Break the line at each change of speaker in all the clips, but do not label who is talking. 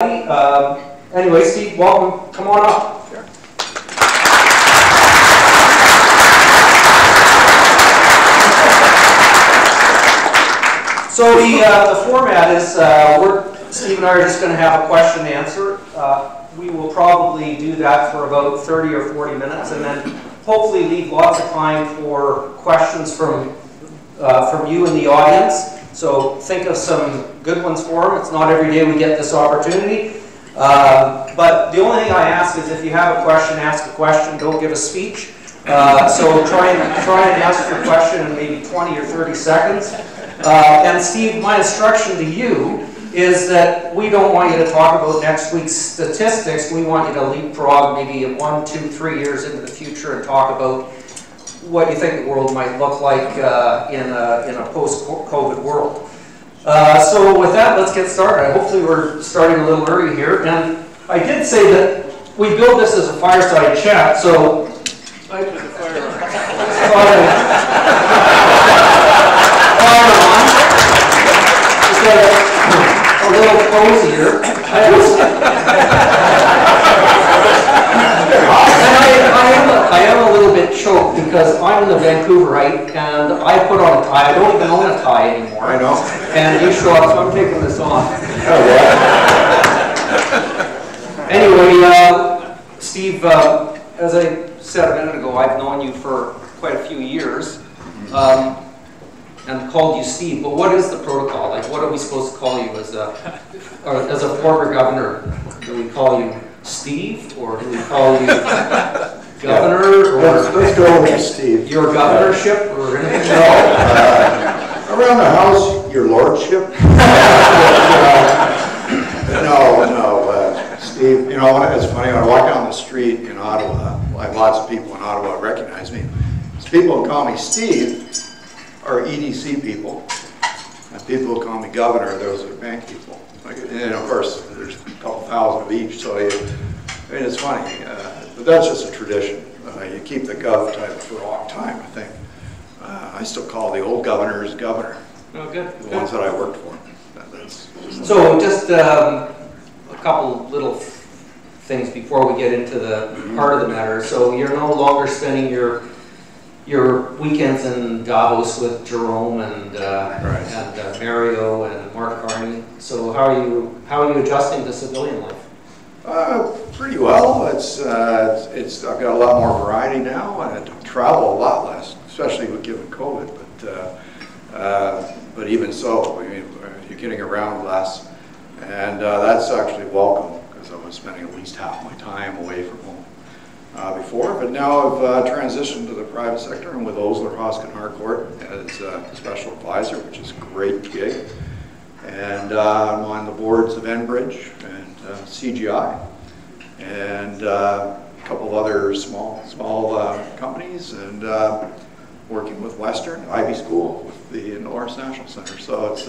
Anyway, Steve, welcome. Come on up. Sure. So the format is Steve and I are just going to have a question and answer. We will probably do that for about 30 or 40 minutes, and then hopefully leave lots of time for questions from you in the audience. So think of some good ones for them. It's not every day we get this opportunity. But the only thing I ask is if you have a question, ask a question. Don't give a speech. So try and ask your question in maybe 20 or 30 seconds. And Steve, my instruction to you is that we don't want you to talk about next week's statistics. We want you to leapfrog maybe 1, 2, 3 years into the future and talk about what you think the world might look like in a post-COVID world. So with that, let's get started. Hopefully we're starting a little early here. And I did say that we build this as a fireside chat, so I a little cozier. I am a little bit choked because I'm in the Vancouverite and I put on a tie. I don't even own a tie anymore.
I know.
And you show up, so I'm taking this off.
Oh, yeah.
Anyway, Steve, as I said a minute ago, I've known you for quite a few years and called you Steve. But what is the protocol? Like, what are we supposed to call you as a former governor? Do we call you Steve, or do we call you governor?
Or let's go with Steve.
Your governorship, or anything?
No. Around the house, your lordship. No, Steve. You know, it's funny. When I walk down the street in Ottawa, like lots of people in Ottawa recognize me. So people who call me Steve are EDC people, and people who call me governor, those are bank people. And of course, there's a couple thousand of each, so I mean, it's funny, but that's just a tradition. You keep the gov title for a long time, I think. I still call the old governors governor.
Oh, good.
The ones that I worked for.
So just a couple little things before we get into the heart of the matter. So you're no longer spending your weekends in Davos with Jerome and Mario and Mark Carney. So how are you adjusting to civilian life?
Pretty well. It's I've got a lot more variety now. I travel a lot less, especially with given COVID. But even so, I mean, you're getting around less, and that's actually welcome because I was spending at least half my time away from home. Before, but now I've transitioned to the private sector and with Osler, Hoskin Harcourt as a special advisor, which is a great gig. And I'm on the boards of Enbridge and CGI and a couple other small companies, and working with Western, Ivy School, with the Norris National Center. So it's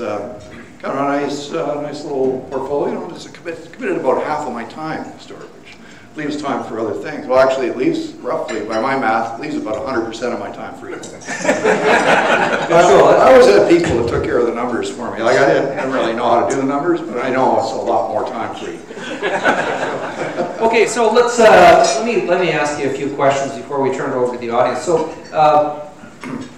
kind of a nice little portfolio. I'm just committed about half of my time, Stewart, which leaves time for other things. Well, actually, it leaves roughly, by my math, it leaves about 100% of my time free. I always had people that took care of the numbers for me. Like, I didn't really know how to do the numbers, but I know it's a lot more time free.
Okay, so let me ask you a few questions before we turn it over to the audience. So,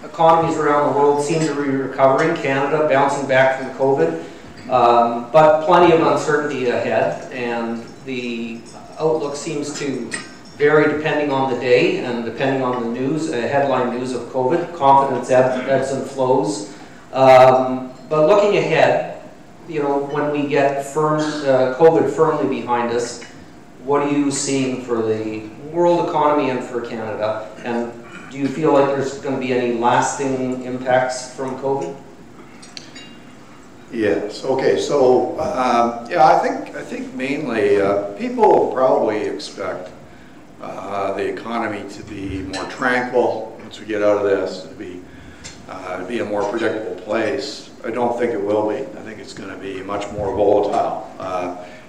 economies around the world seem to be recovering. Canada bouncing back from COVID, but plenty of uncertainty ahead, and the outlook seems to vary depending on the day and depending on the news, headline news of COVID. Confidence ebbs and flows. But looking ahead, you know, when we get COVID firmly behind us, what are you seeing for the world economy and for Canada? And do you feel like there's going to be any lasting impacts from COVID?
Yes. Okay. So yeah, I think mainly people probably expect the economy to be more tranquil once we get out of this, to be a more predictable place. I don't think it will be. I think it's going to be much more volatile.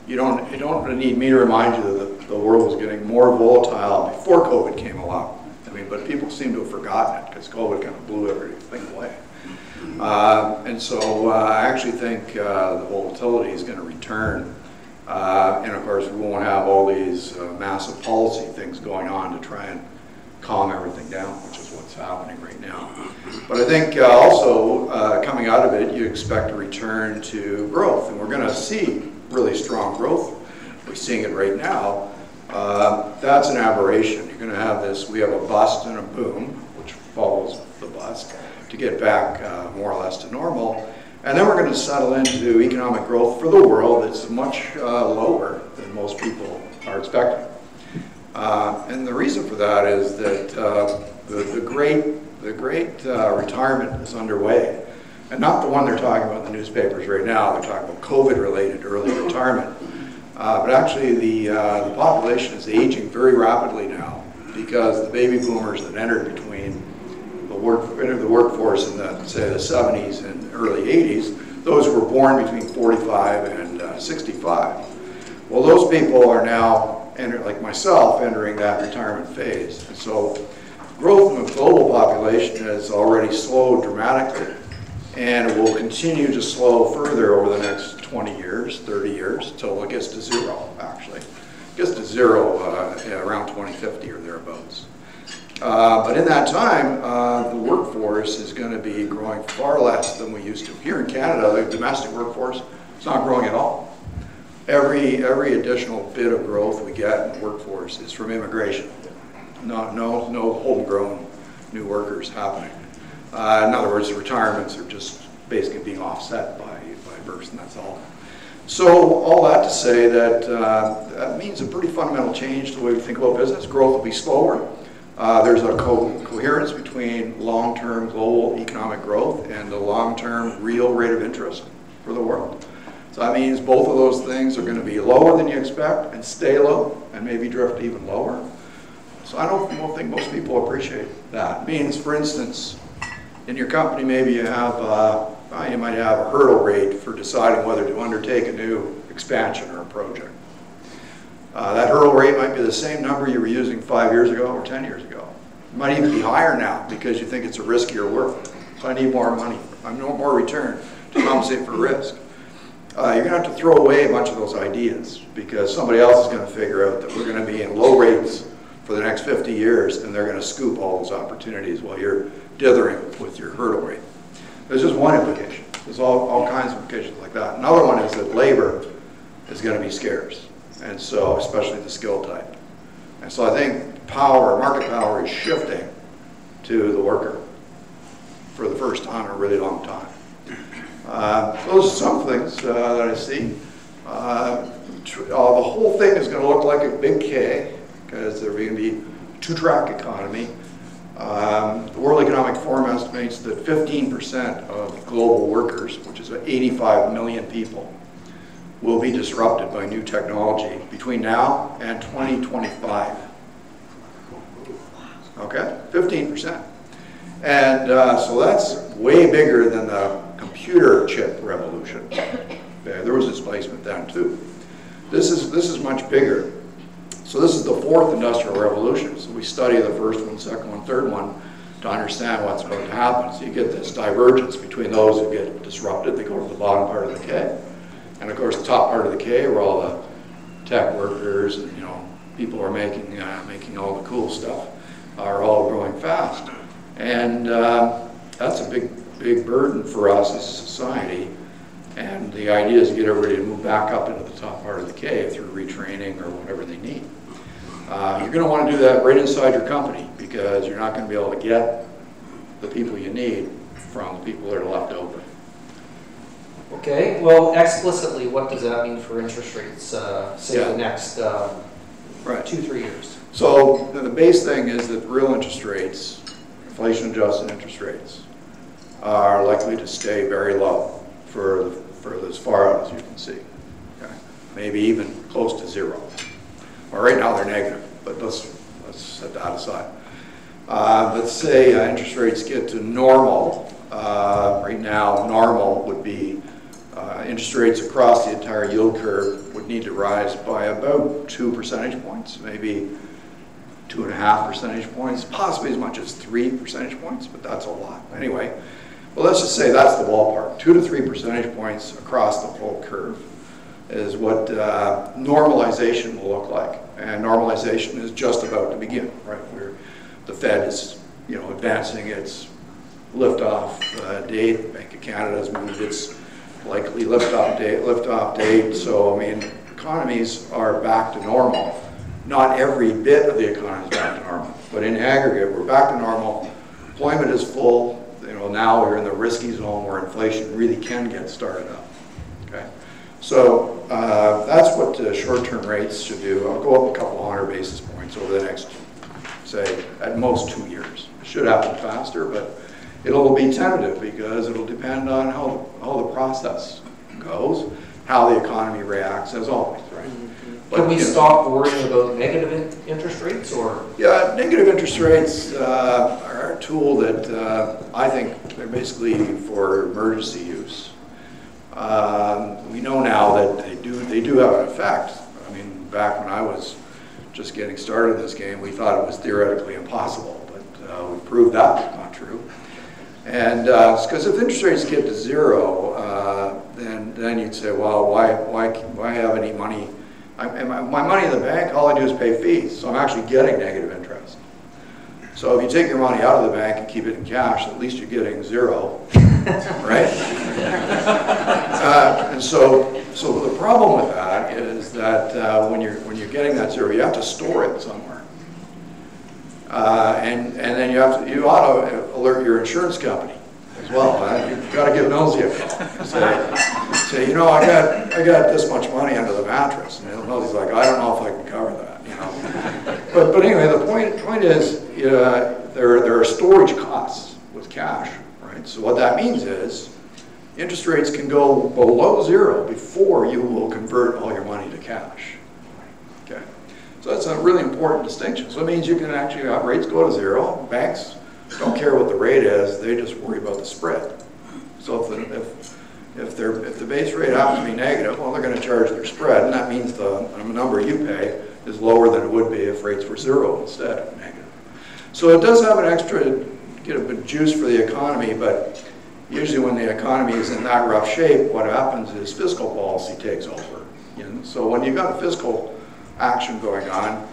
You don't need me to remind you that the world was getting more volatile before COVID came along. I mean, but people seem to have forgotten it because COVID kind of blew everything away. And so I actually think the volatility is going to return And of course, we won't have all these massive policy things going on to try and calm everything down, which is what's happening right now. But I think also coming out of it, you expect a return to growth, and we're going to see really strong growth. We're seeing it right now. That's an aberration. You're going to have this, we have a bust and a boom, which follows the bust, to get back more or less to normal. And then we're going to settle into economic growth for the world that's much lower than most people are expecting. And the reason for that is that the great retirement is underway. And not the one they're talking about in the newspapers right now. They're talking about COVID-related early retirement. But actually the population is aging very rapidly now because the baby boomers that entered between entered the workforce in the, say, the 70s and early 80s, those who were born between 45 and 65. Well, those people are now, like myself, entering that retirement phase. And so growth in the global population has already slowed dramatically, and it will continue to slow further over the next 20 years, 30 years, until it gets to zero, actually. It gets to zero around 2050 or thereabouts. But in that time, the workforce is going to be growing far less than we used to. Here in Canada, the domestic workforce is not growing at all. Every additional bit of growth we get in the workforce is from immigration. No homegrown new workers happening. In other words, the retirements are just basically being offset by births, and that's all. So all that to say that that means a pretty fundamental change to the way we think about business. Growth will be slower. There's a coherence between long-term global economic growth and the long-term real rate of interest for the world. So that means both of those things are going to be lower than you expect and stay low and maybe drift even lower. So I don't think most people appreciate that. It means, for instance, in your company maybe you have you might have a hurdle rate for deciding whether to undertake a new expansion or a project. That hurdle rate might be the same number you were using 5 years ago or 10 years ago. It might even be higher now because you think it's a riskier work. So I need more money. I need more return to compensate for risk. You're going to have to throw away a bunch of those ideas because somebody else is going to figure out that we're going to be in low rates for the next 50 years and they're going to scoop all those opportunities while you're dithering with your hurdle rate. There's just one implication. There's all kinds of implications like that. Another one is that labor is going to be scarce, and so especially the skill type. And so I think market power is shifting to the worker for the first time in a really long time. Those are some things that I see. The whole thing is going to look like a big K because there's going to be a two-track economy. The World Economic Forum estimates that 15% of global workers, which is 85 million people, will be disrupted by new technology between now and 2025. Okay, 15%. And so that's way bigger than the computer chip revolution. There was displacement then too. This is much bigger. So this is the fourth industrial revolution. So we study the first one, second one, third one to understand what's about to happen. So you get this divergence between those who get disrupted. They go to the bottom part of the K. And of course the top part of the K where all the tech workers and people who are making all the cool stuff are all growing fast. And that's a big burden for us as a society. And the idea is to get everybody to move back up into the top part of the K through retraining or whatever they need. You're going to want to do that right inside your company because you're not going to be able to get the people you need from the people that are left over.
Okay, well, explicitly, what does that mean for interest rates, say the next 2-3 years?
So the base thing is that real interest rates, inflation-adjusted interest rates, are likely to stay very low for as far out as you can see. Okay? Maybe even close to zero. Well, right now they're negative, but let's set that aside. Let's say interest rates get to normal. Right now, normal would be interest rates across the entire yield curve would need to rise by about 2 percentage points, maybe 2.5 percentage points, possibly as much as 3 percentage points, but that's a lot. Anyway, well, let's just say that's the ballpark, 2 to 3 percentage points across the whole curve. is what normalization will look like. And normalization is just about to begin, right? The Fed is, advancing its liftoff date. Bank of Canada has moved its likely liftoff date. So, I mean, economies are back to normal. Not every bit of the economy is back to normal, but in aggregate, we're back to normal. Employment is full. Now we're in the risky zone where inflation really can get started up. Okay, so that's what short-term rates should do. I'll go up a couple hundred basis points over the next, say, at most 2 years. It should happen faster, but it'll be tentative because it'll depend on how the process goes, how the economy reacts, as always, right?
Can we stop worrying about negative interest rates, or? Yeah,
negative interest rates are a tool that I think they're basically for emergency use. We know now that they do have an effect. I mean, back when I was just getting started in this game, we thought it was theoretically impossible, but we proved that not true. And because if interest rates get to zero, then you'd say, well, why have any money? My money in the bank, all I do is pay fees, so I'm actually getting negative interest. So if you take your money out of the bank and keep it in cash, at least you're getting zero, right? And so the problem with that is that when you're getting that zero, you have to store it somewhere, and then you ought to alert your insurance company as well. You've got to give Nosy a call. Say, I got this much money under the mattress, and Nosy's like, I don't know if I can cover that, But anyway, the point is, there are storage costs with cash, right? So what that means is, interest rates can go below zero before you will convert all your money to cash. Okay, so that's a really important distinction. So it means you can actually have rates go to zero. Banks don't care what the rate is; they just worry about the spread. So if the base rate happens to be negative, well, they're going to charge their spread, and that means the number you pay is lower than it would be if rates were zero instead of negative. So it does have an extra get a bit of juice for the economy, but usually when the economy is in that rough shape, what happens is fiscal policy takes over. So when you've got a fiscal action going on,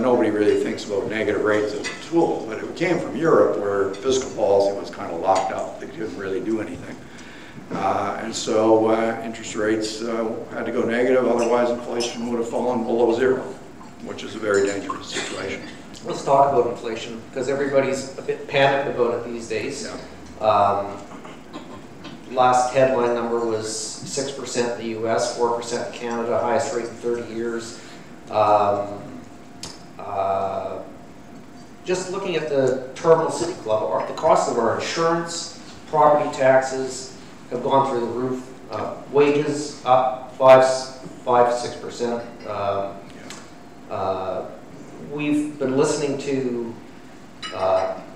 nobody really thinks about negative rates as a tool, but it came from Europe where fiscal policy was kind of locked up. They couldn't really do anything. And so interest rates had to go negative, otherwise inflation would have fallen below zero, which is a very dangerous situation.
Let's talk about inflation, because everybody's a bit panicked about it these days. Yeah. Last headline number was 6% in the US, 4% in Canada, highest rate in 30 years. Just looking at the Terminal City Club, the cost of our insurance, property taxes have gone through the roof. Wages up 5-6%. We've been listening to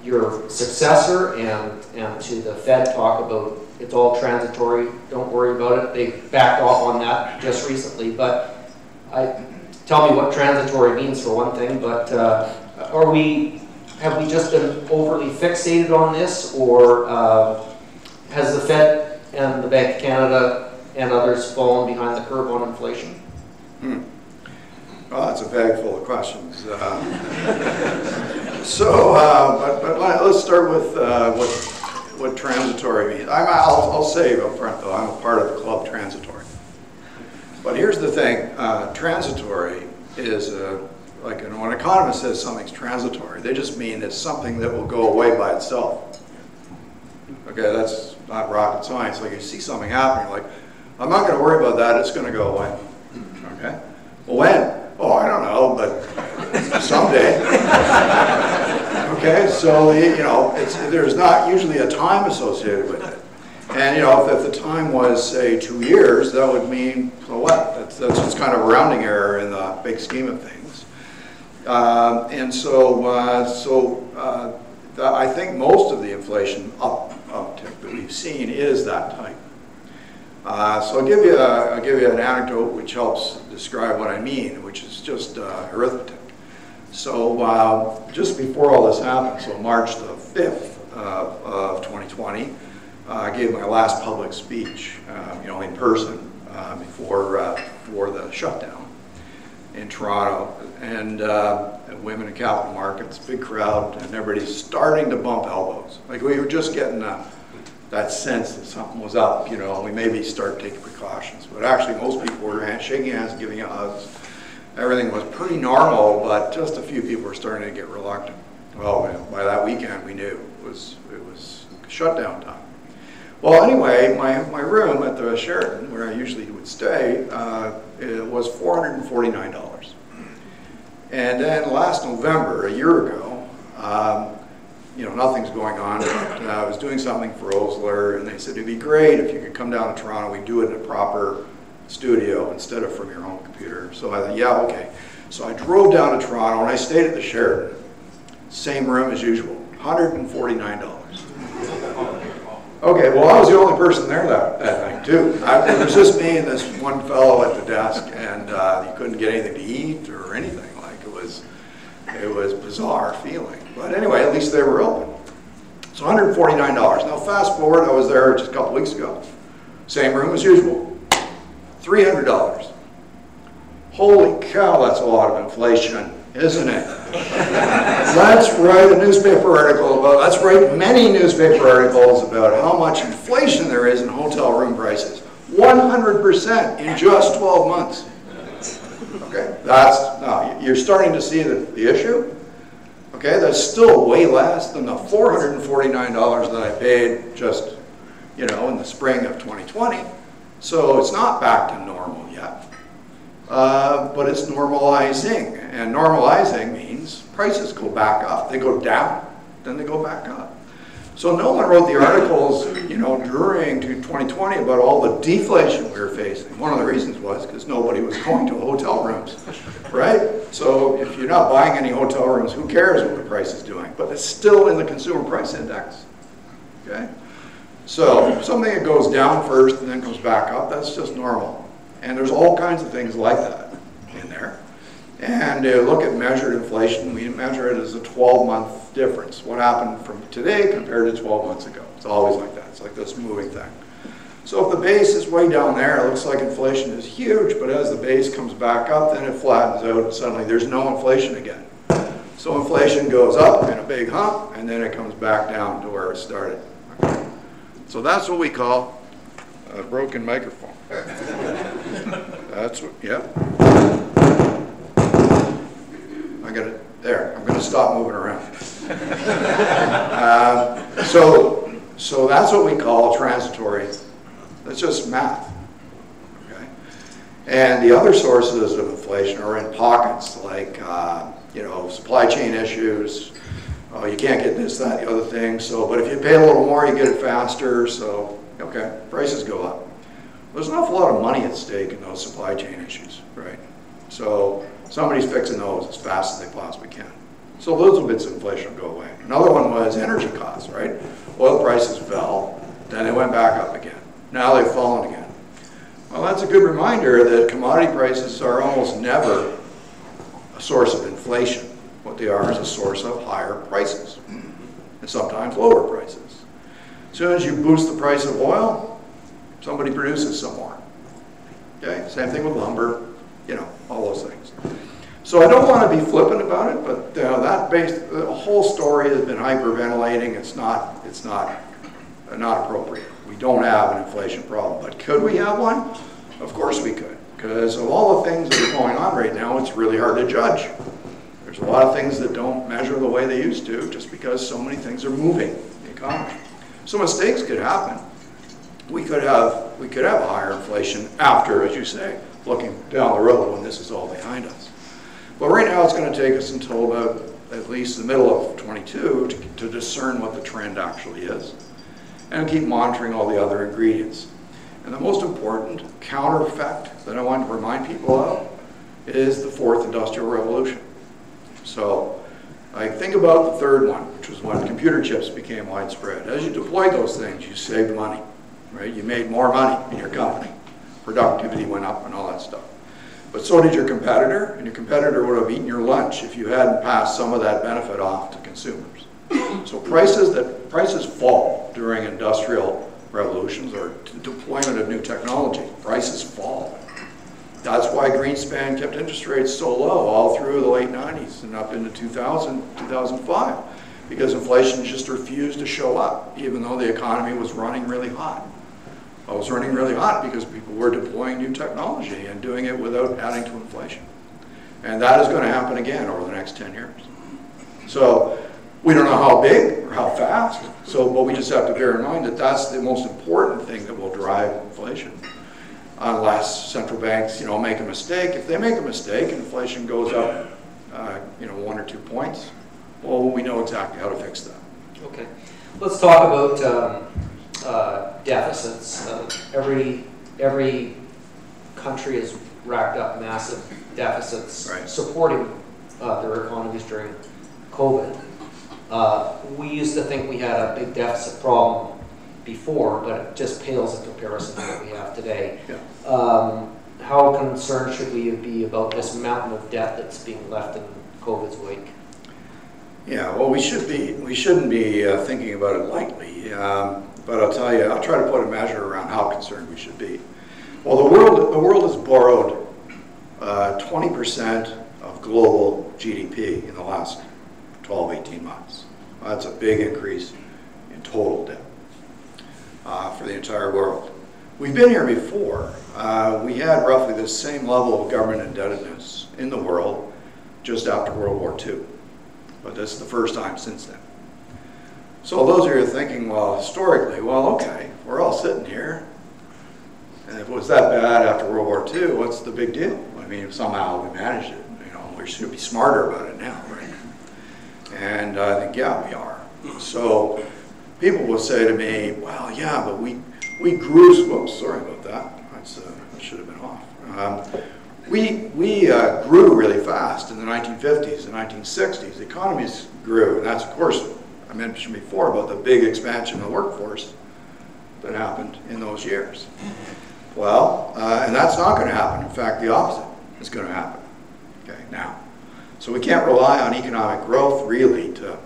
your successor and to the Fed talk about it's all transitory, don't worry about it. They backed off on that just recently, but tell me what transitory means for one thing, but have we just been overly fixated on this, or has the Fed and the Bank of Canada and others fallen behind the curve on inflation?
Well, that's a bag full of questions. But let's start with what transitory means. I'll say up front, though, I'm a part of the club transitory. But here's the thing, transitory is, when an economist says something's transitory, they just mean it's something that will go away by itself. Okay, that's not rocket science. Like you see something happen, you're like, I'm not going to worry about that, it's going to go away. Okay? Well, when? Oh, I don't know, but someday. Okay, so there's not usually a time associated with it. And if the time was, say, 2 years, that would mean, so what? That's just kind of a rounding error in the big scheme of things. I think most of the inflation uptick that we've seen is that type. So I'll give you an anecdote which helps describe what I mean, which is just arithmetic. So just before all this happened, so March the 5th of 2020, I gave my last public speech, in person before the shutdown in Toronto, and women in capital markets, big crowd, and everybody's starting to bump elbows. Like we were just getting that sense that something was up, you know, and we maybe start taking precautions. But actually, most people were shaking hands, giving hugs. Everything was pretty normal, but just a few people were starting to get reluctant. Well, by that weekend, we knew it was shutdown time. Well, anyway, my room at the Sheraton, where I usually would stay, it was $449. And then last November, a year ago, you know, nothing's going on. I was doing something for Osler, and they said, it'd be great if you could come down to Toronto. We do it in a proper studio instead of from your home computer. So I thought, yeah, okay. So I drove down to Toronto, and I stayed at the Sheraton. Same room as usual, $149. Okay, well, I was the only person there that night, too. There was just me and this one fellow at the desk, and you couldn't get anything to eat or anything. Like, it was bizarre feeling. But anyway, at least they were open. So $149. Now, fast forward, I was there just a couple weeks ago. Same room as usual, $300. Holy cow, that's a lot of inflation, isn't it? Let's write a newspaper article about, let's write many newspaper articles about how much inflation there is in hotel room prices. 100% in just 12 months. Okay, now you're starting to see the issue. Okay, that's still way less than the $449 that I paid just, you know, in the spring of 2020. So it's not back to normal yet. But it's normalizing, and normalizing means prices go back up. They go down, then they go back up. So no one wrote the articles, you know, during 2020 about all the deflation we were facing. One of the reasons was because nobody was going to hotel rooms, right? So if you're not buying any hotel rooms, who cares what the price is doing? But it's still in the consumer price index, okay? So something that goes down first and then comes back up, that's just normal. And there's all kinds of things like that in there. And look at measured inflation. We measure it as a 12-month difference. What happened from today compared to 12 months ago. It's always like that. It's like this moving thing. So if the base is way down there, it looks like inflation is huge, but as the base comes back up, then it flattens out, and suddenly there's no inflation again. So inflation goes up in a big hump, and then it comes back down to where it started. Okay. So that's what we call a broken microphone. That's what, yeah. I got it there. I'm going to stop moving around. So that's what we call transitory. That's just math. Okay. And the other sources of inflation are in pockets, like you know, supply chain issues. You can't get this, that, the other thing. So, but if you pay a little more, you get it faster. So, okay, prices go up. There's an awful lot of money at stake in those supply chain issues, right? So somebody's fixing those as fast as they possibly can. So those bits of inflation will go away. Another one was energy costs, right? Oil prices fell, then they went back up again. Now they've fallen again. Well, that's a good reminder that commodity prices are almost never a source of inflation. What they are is a source of higher prices, and sometimes lower prices. As soon as you boost the price of oil, somebody produces some more. Okay, same thing with lumber, you know, all those things. So I don't want to be flippant about it, but the whole story has been hyperventilating. It's not appropriate. We don't have an inflation problem, but could we have one? Of course we could, because of all the things that are going on right now, it's really hard to judge. There's a lot of things that don't measure the way they used to, just because so many things are moving in the economy. So mistakes could happen. We could have a higher inflation after, as you say, looking down the road when this is all behind us. But right now it's going to take us until about at least the middle of 22 to discern what the trend actually is, and keep monitoring all the other ingredients. And the most important counter effect that I want to remind people of is the fourth industrial revolution. So I think about the third one, which was when computer chips became widespread. As you deployed those things, you saved money, right? You made more money in your company. Productivity went up and all that stuff. But so did your competitor, and your competitor would have eaten your lunch if you hadn't passed some of that benefit off to consumers. So prices fall during industrial revolutions or deployment of new technology. Prices fall. That's why Greenspan kept interest rates so low all through the late 90s and up into 2000, 2005, because inflation just refused to show up, even though the economy was running really hot. Well, it was running really hot because people were deploying new technology and doing it without adding to inflation. And that is going to happen again over the next 10 years. So we don't know how big or how fast, but we just have to bear in mind that that's the most important thing that will drive inflation. Unless central banks, make a mistake. If they make a mistake and inflation goes up, 1 or 2 points, well, we know exactly how to fix that.
Okay. Let's talk about deficits. Every country has racked up massive deficits,
right,
supporting their economies during COVID. We used to think we had a big deficit problem before, but it just pales in comparison to what we have today.
Yeah.
How concerned should we be about this mountain of debt that's being left in COVID's wake?
Yeah, well, we shouldn't be thinking about it lightly. But I'll tell you, I'll try to put a measure around how concerned we should be. Well, the world has borrowed 20% of global GDP in the last 12, 18 months. That's a big increase in total debt for the entire world. We've been here before. We had roughly the same level of government indebtedness in the world just after World War II. But this is the first time since then. So those of you who are thinking, well, historically, well, okay, we're all sitting here, and if it was that bad after World War II, what's the big deal? I mean, somehow we managed it. We should be smarter about it now, right? And I think, yeah, we are. So people will say to me, well, yeah, but we grew, whoops, sorry about that. That should have been off. We grew really fast in the 1950s and 1960s. The economies grew, and that's, of course, I mentioned before about the big expansion of the workforce that happened in those years. Well, and that's not going to happen. In fact, the opposite is going to happen, okay, now. So we can't rely on economic growth, really, to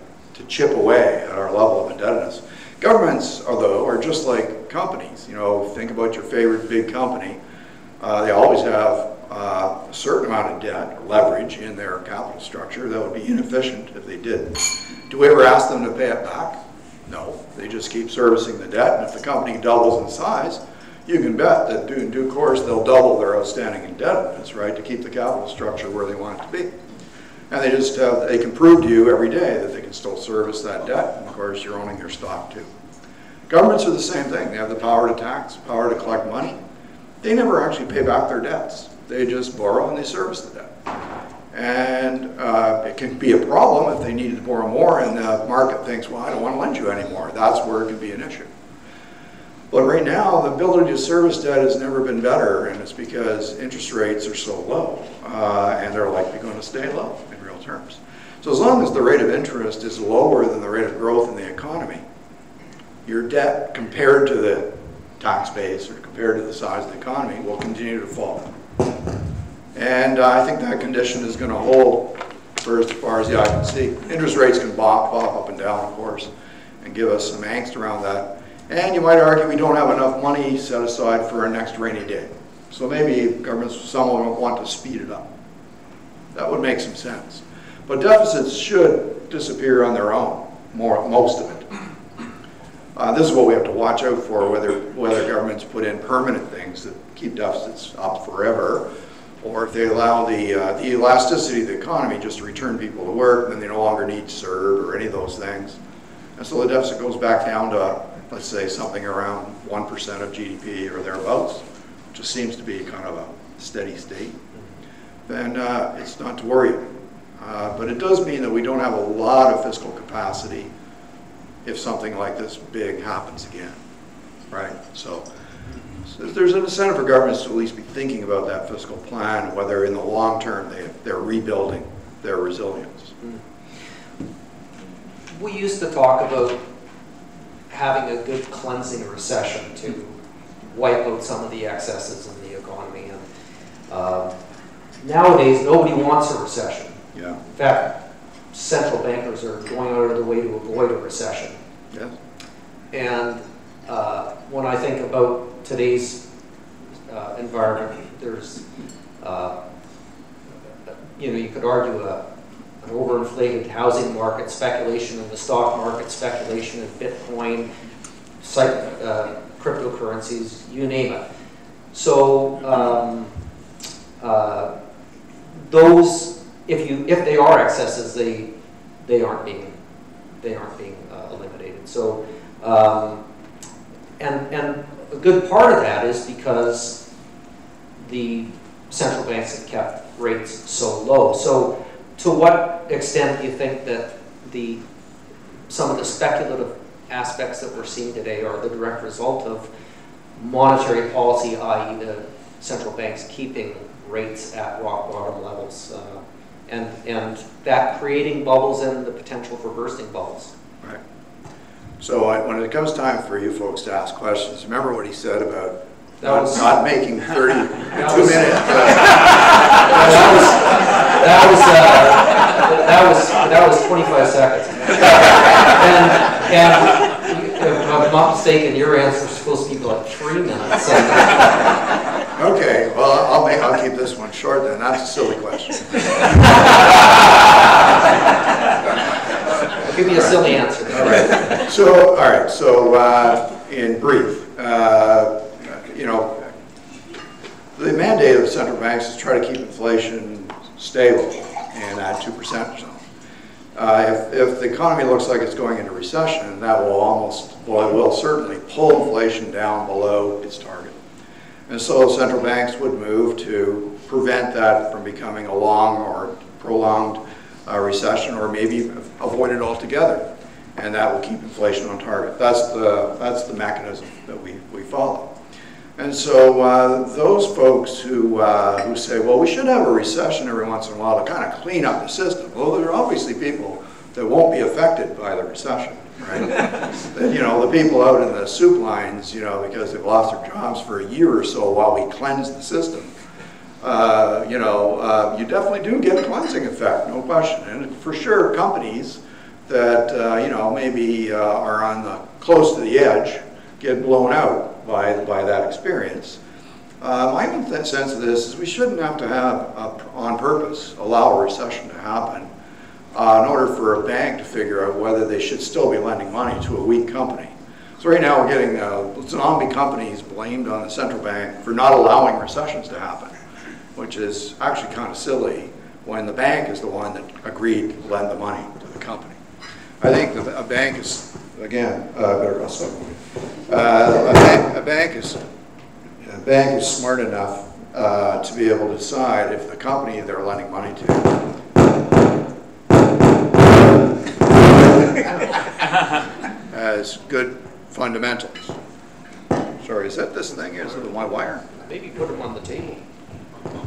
chip away at our level of indebtedness. Governments, although, are just like companies. Think about your favorite big company. They always have a certain amount of debt or leverage in their capital structure. That would be inefficient if they didn't. Do we ever ask them to pay it back? No. They just keep servicing the debt, and if the company doubles in size, you can bet that in due course they'll double their outstanding indebtedness, right, to keep the capital structure where they want it to be. And they can prove to you every day that they can still service that debt, and of course you're owning their stock too. Governments are the same thing. They have the power to tax, power to collect money. They never actually pay back their debts. They just borrow and they service the debt. And it can be a problem if they needed to borrow more and the market thinks, well, I don't want to lend you anymore. That's where it can be an issue. But right now, the ability to service debt has never been better, and it's because interest rates are so low, and they're likely going to stay low in real terms. So as long as the rate of interest is lower than the rate of growth in the economy, your debt compared to the tax base or compared to the size of the economy will continue to fall. And I think that condition is going to hold for as far as the eye can see. Interest rates can pop up and down, of course, and give us some angst around that. And you might argue we don't have enough money set aside for our next rainy day. So maybe governments, someone will want to speed it up. That would make some sense. But deficits should disappear on their own, most of it. This is what we have to watch out for, whether governments put in permanent things that keep deficits up forever, or if they allow the elasticity of the economy just to return people to work, then they no longer need CERB or any of those things. And so the deficit goes back down to, let's say, something around 1% of GDP or thereabouts, which just seems to be kind of a steady state, then it's not to worry about. But it does mean that we don't have a lot of fiscal capacity if something like this big happens again, right? So there's an incentive for governments to at least be thinking about that fiscal plan, whether in the long term they're rebuilding their resilience.
We used to talk about having a good cleansing recession to wipe out some of the excesses in the economy. And nowadays, nobody wants a recession.
Yeah.
In fact, central bankers are going out of their way to avoid a recession.
Yes.
And when I think about today's environment, there's, you could argue an overinflated housing market, speculation in the stock market, speculation in Bitcoin, cryptocurrencies, you name it. So those, if they are excesses, they aren't being eliminated. So and a good part of that is because the central banks have kept rates so low. So to what extent do you think that some of the speculative aspects that we're seeing today are the direct result of monetary policy, i.e. the central banks keeping rates at rock bottom levels, and that creating bubbles and the potential for bursting bubbles?
Right. So when it comes time for you folks to ask questions, remember what he said about not making 32 minutes.
That was 25 seconds. And if I'm not mistaken, your answer is supposed to be like 3 minutes.
Okay, well, I'll keep this one short then. That's a silly question.
I'll give you a silly answer.
All right. So in brief, the mandate of the central banks is to try to keep inflation stable in that 2% zone. If the economy looks like it's going into recession, that will certainly pull inflation down below its target. And so central banks would move to prevent that from becoming a long or prolonged recession, or maybe avoid it altogether. And that will keep inflation on target. That's the mechanism that we follow. And so those folks who say, well, we should have a recession every once in a while to kind of clean up the system. Well, there are obviously people that won't be affected by the recession, right? The people out in the soup lines, because they've lost their jobs for a year or so while we cleanse the system. You definitely do get a cleansing effect, no question. And for sure, companies that, maybe are on close to the edge get blown out by that experience. My own sense of this is we shouldn't have to on purpose, allow a recession to happen in order for a bank to figure out whether they should still be lending money to a weak company. So right now we're getting zombie companies blamed on the central bank for not allowing recessions to happen, which is actually kind of silly when the bank is the one that agreed to lend the money to the company. I think that a bank is, again, better go somewhere. A bank is smart enough to be able to decide if the company they're lending money to has good fundamentals. Sorry, is that this thing? Is it my wire?
Maybe put them on the table.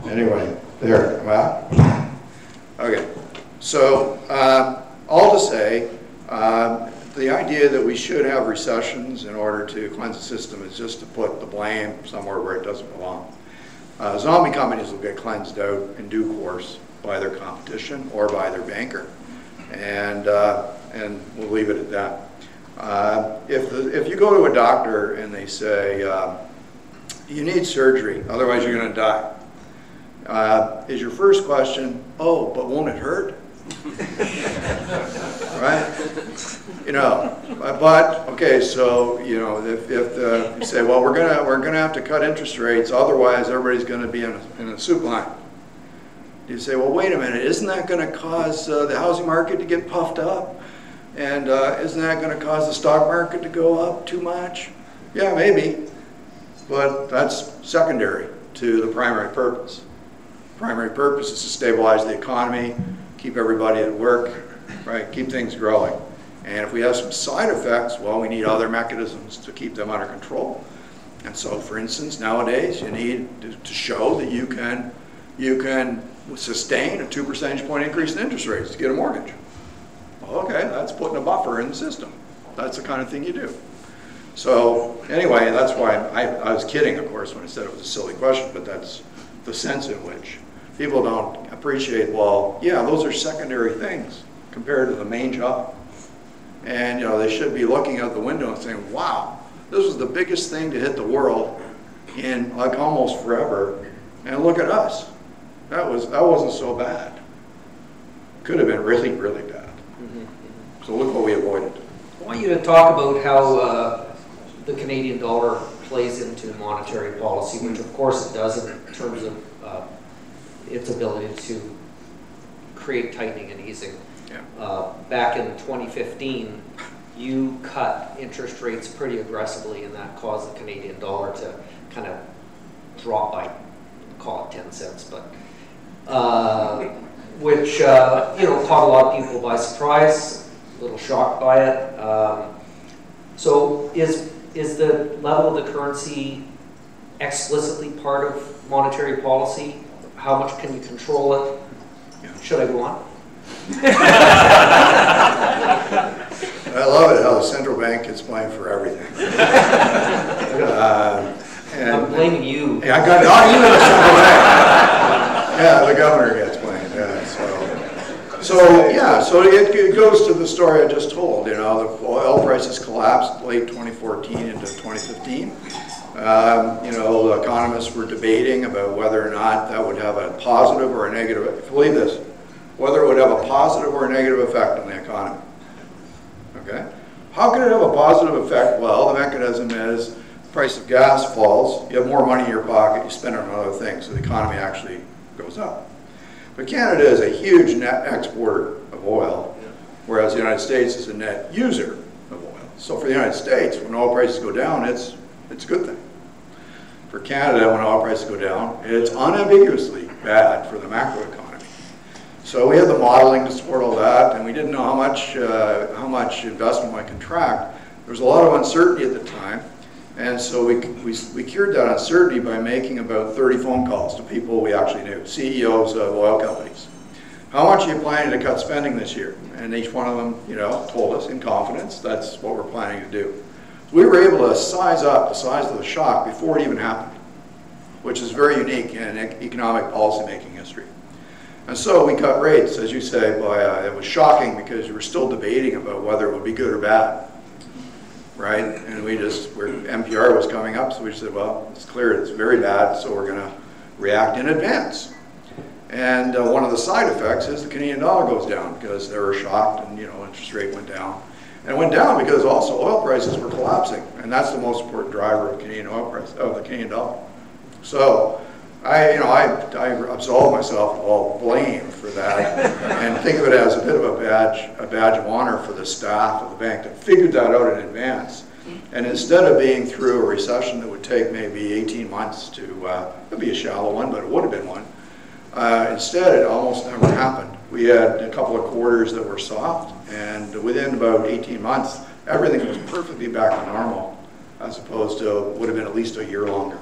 Anyway, there. Well, okay. So all to say, the idea that we should have recessions in order to cleanse the system is just to put the blame somewhere where it doesn't belong. Zombie companies will get cleansed out in due course by their competition or by their banker, and we'll leave it at that. If you go to a doctor and they say you need surgery, otherwise you're going to die, is your first question, oh, but won't it hurt? Right? But okay, so if you say, well, we're gonna have to cut interest rates, otherwise everybody's going to be in a soup line. You say, well, wait a minute, isn't that going to cause the housing market to get puffed up, and isn't that going to cause the stock market to go up too much? Yeah, maybe, but that's secondary to the primary purpose. The primary purpose is to stabilize the economy, keep everybody at work, right? Keep things growing. And if we have some side effects, well, we need other mechanisms to keep them under control. And so, for instance, nowadays you need to show that you can sustain a 2 percentage point increase in interest rates to get a mortgage. Well, okay, that's putting a buffer in the system. That's the kind of thing you do. So anyway, that's why I was kidding, of course, when I said it was a silly question, but that's the sense in which people don't appreciate, well, yeah, those are secondary things compared to the main job. And they should be looking out the window and saying, wow, This was the biggest thing to hit the world in like almost forever. And look at us. That wasn't so bad. Could have been really, really bad. So look what we avoided.
I want you to talk about how the Canadian dollar plays into monetary policy, which of course it does in terms of its ability to create tightening and easing.
Yeah.
Back in 2015, you cut interest rates pretty aggressively, and that caused the Canadian dollar to kind of drop by, call it 10 cents, but which caught a lot of people by surprise, a little shocked by it. So is the level of the currency explicitly part of monetary policy? How much can you control it?
Yeah.
Should I go on?
I love it how the central bank gets blamed for everything.
I'm blaming you.
Yeah, I got you in the central bank. Yeah, the governor gets blamed. Yeah, so it goes to the story I just told. The oil prices collapsed late 2014 into 2015. The economists were debating about whether or not that would have a positive or a negative. Believe this, whether it would have a positive or a negative effect on the economy. Okay, how can it have a positive effect? Well, the mechanism is the price of gas falls, you have more money in your pocket, you spend it on other things, so the economy actually goes up. But Canada is a huge net exporter of oil, whereas the United States is a net user of oil. So for the United States, when oil prices go down, it's a good thing. For Canada, when oil prices go down, it's unambiguously bad for the macroeconomy. So we had the modeling to support all that, and we didn't know how much investment might contract. There was a lot of uncertainty at the time, and so we cured that uncertainty by making about 30 phone calls to people we actually knew, CEOs of oil companies. How much are you planning to cut spending this year? And each one of them, told us in confidence that's what we're planning to do. So we were able to size up the size of the shock before it even happened, which is very unique in economic policymaking history. And so we cut rates, as you say, it was shocking because we were still debating about whether it would be good or bad, right? And NPR was coming up, so we said, well, it's clear it's very bad, so we're going to react in advance. And one of the side effects is the Canadian dollar goes down because they were shocked and, interest rate went down. And it went down because also oil prices were collapsing, and that's the most important driver of Canadian oil price, of the Canadian dollar. So I absolve myself of all blame for that and think of it as a bit of a badge of honor for the staff of the bank that figured that out in advance. And instead of being through a recession that would take maybe 18 months it'd be a shallow one, but it would have been one. Instead, it almost never happened. We had a couple of quarters that were soft, and within about 18 months, everything was perfectly back to normal, as opposed to would have been at least a year longer.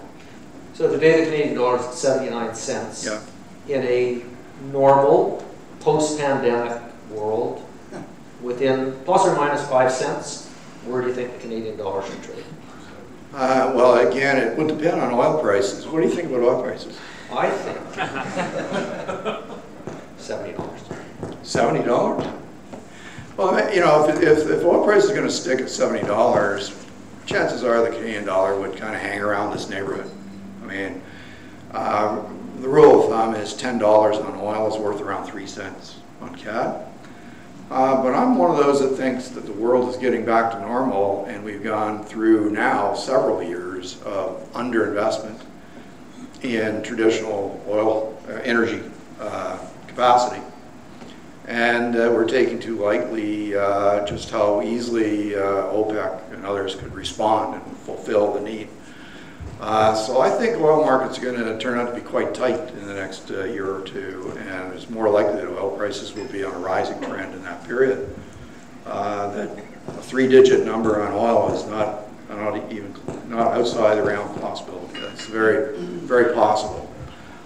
So today the Canadian dollar is at 79 cents.
Yeah.
In a normal, post-pandemic world, within plus or minus 5 cents, where do you think the Canadian dollar should trade?
Well, again, it would depend on oil prices. What do you think about oil prices?
I think $70.
$70? Well, if oil price is going to stick at $70, chances are the Canadian dollar would kind of hang around this neighborhood. I mean, the rule of thumb is $10 on oil is worth around 3 cents on CAD. But I'm one of those that thinks that the world is getting back to normal, and we've gone through now several years of underinvestment in traditional oil energy capacity. And we're taking too lightly just how easily OPEC and others could respond and fulfill the need. So I think oil markets are going to turn out to be quite tight in the next year or two, and it's more likely that oil prices will be on a rising trend in that period. That a 3-digit number on oil is not outside the realm of possibility. That's very, very possible.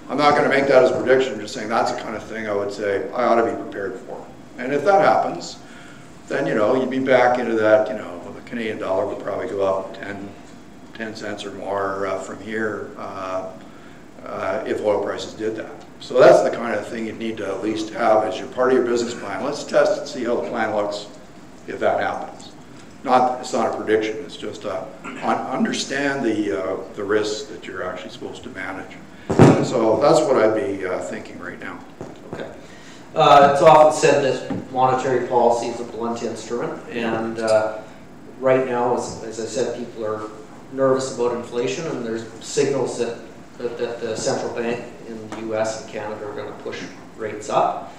I'm not going to make that as a prediction. I'm just saying that's the kind of thing I would say I ought to be prepared for. And if that happens, then you'd be back into that. The Canadian dollar would probably go up 10 cents or more from here if oil prices did that. So that's the kind of thing you need to at least have as your part of your business plan. Let's test and see how the plan looks if that happens. it's not a prediction, it's just understand the risks that you're actually supposed to manage. So that's what I'd be thinking right now.
Okay. It's often said that monetary policy is a blunt instrument, and right now, as I said, people are nervous about inflation, and there's signals that the central bank in the US and Canada are going to push rates up,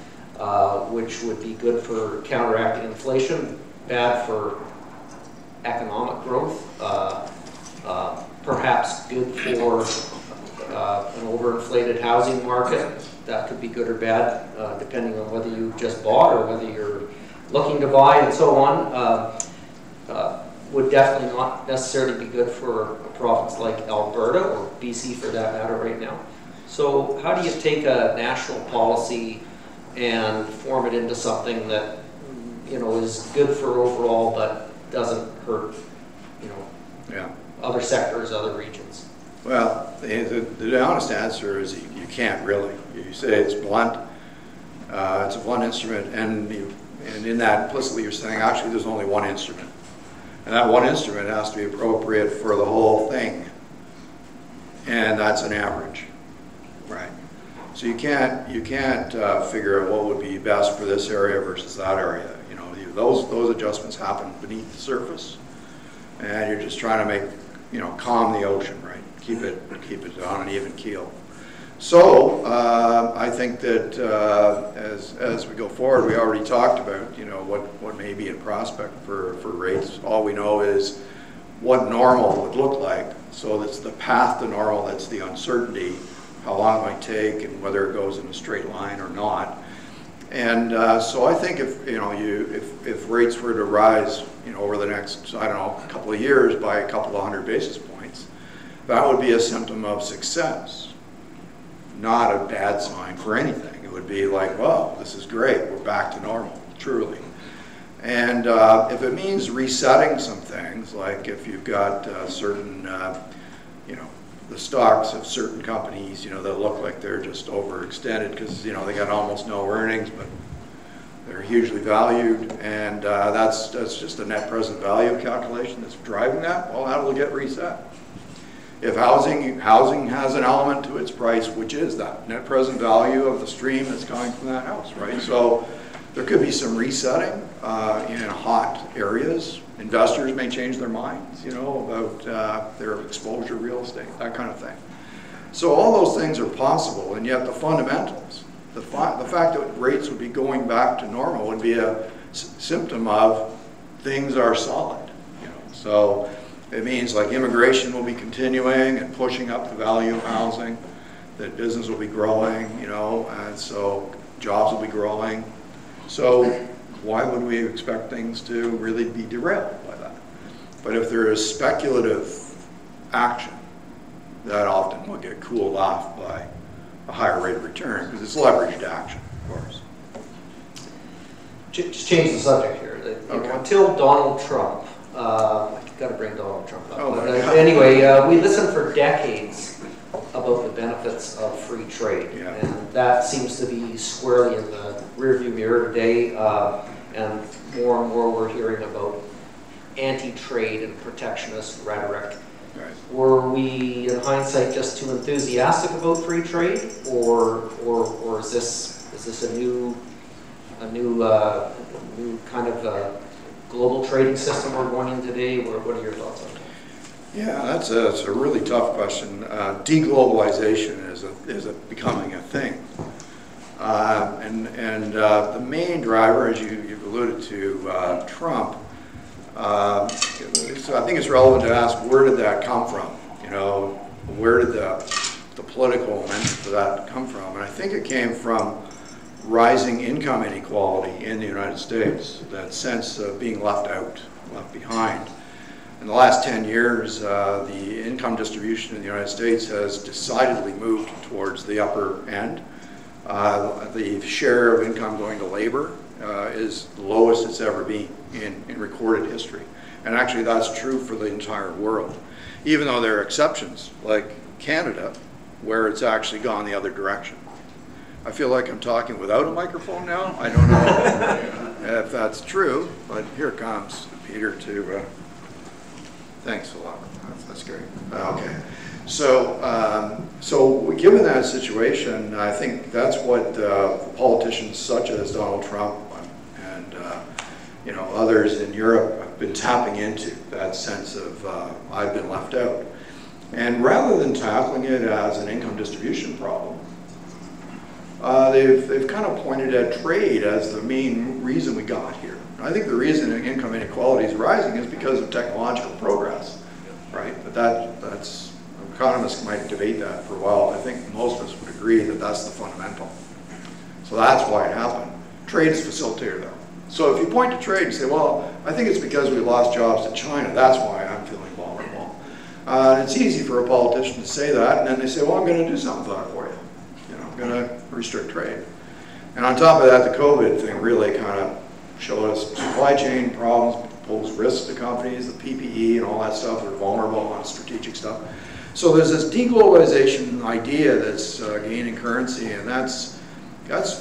which would be good for counteracting inflation, bad for economic growth, perhaps good for an overinflated housing market. That could be good or bad, depending on whether you just bought or whether you're looking to buy and so on. Would definitely not necessarily be good for a province like Alberta or BC for that matter right now. So how do you take a national policy and form it into something that, you know, is good for overall but doesn't hurt, you know, other sectors, other regions?
Well, the honest answer is you can't really. You say it's blunt. It's a blunt instrument, and in that implicitly you're saying actually there's only one instrument. And that one instrument has to be appropriate for the whole thing. And that's an average, right? So you can't figure out what would be best for this area versus that area. You know, those adjustments happen beneath the surface, and you're just trying to make, you know, calm the ocean, right? Keep it on an even keel. So I think that as we go forward, we already talked about, you know, what may be in prospect for rates. All we know is what normal would look like. So that's the path to normal. That's the uncertainty, how long it might take, and whether it goes in a straight line or not. And so I think if if rates were to rise, you know, over the next, I don't know, couple of years by a couple of 100 basis points, that would be a symptom of success. Not a bad sign for anything. It would be like, well, this is great. We're back to normal, truly. And if it means resetting some things, like if you've got certain, you know, the stocks of certain companies, you know, that look like they're just overextended because, you know, they got almost no earnings, but they're hugely valued, and that's just a net present value calculation that's driving that. Well, that'll get reset. If housing has an element to its price, which is that net present value of the stream that's coming from that house, right? So there could be some resetting in hot areas. Investors may change their minds, you know, about their exposure to real estate, that kind of thing. So all those things are possible, and yet the fundamentals, the fact that rates would be going back to normal would be a symptom of things are solid, you know. So it means like immigration will be continuing and pushing up the value of housing, that business will be growing, you know, and so jobs will be growing. So why would we expect things to really be derailed by that? But if there is speculative action, that often will get cooled off by a higher rate of return because it's leveraged action, of course.
Just change the subject here.
Okay.
Until Donald Trump, got to bring Donald Trump up.
Oh,
but anyway, we listened for decades about the benefits of free trade, and that seems to be squarely in the rearview mirror today. And more we're hearing about anti-trade and protectionist rhetoric.
Right.
Were we, in hindsight, just too enthusiastic about free trade, or is this a new kind of global trading system we're going in today? What are your thoughts on that?
Yeah, that's a really tough question. Deglobalization is becoming a thing, and the main driver, as you've alluded to, Trump. So I think it's relevant to ask, where did that come from? You know, where did the political momentum for that come from? And I think it came from rising income inequality in the United States, that sense of being left out, left behind. In the last 10 years, the income distribution in the United States has decidedly moved towards the upper end. The share of income going to labor is the lowest it's ever been in recorded history. And actually that's true for the entire world, even though there are exceptions, like Canada, where it's actually gone the other direction. I feel like I'm talking without a microphone now. I don't know if that's true, but here comes Peter to, thanks a lot. That's great. Okay. So given that situation, I think that's what politicians such as Donald Trump and others in Europe have been tapping into, that sense of I've been left out. And rather than tackling it as an income distribution problem, they've kind of pointed at trade as the main reason we got here. I think the reason income inequality is rising is because of technological progress, right? But that's economists might debate that for a while. I think most of us would agree that that's the fundamental. So that's why it happened. Trade is facilitated though. So if you point to trade and say, well, I think it's because we lost jobs to China, that's why I'm feeling vulnerable. It's easy for a politician to say that, and then they say, well, I'm going to do something about it for you. I'm going to restrict trade. And on top of that, the COVID thing really kind of showed us supply chain problems, posed risks to companies, the PPE and all that stuff. They're vulnerable on strategic stuff. So there's this deglobalization idea that's gaining currency, and that's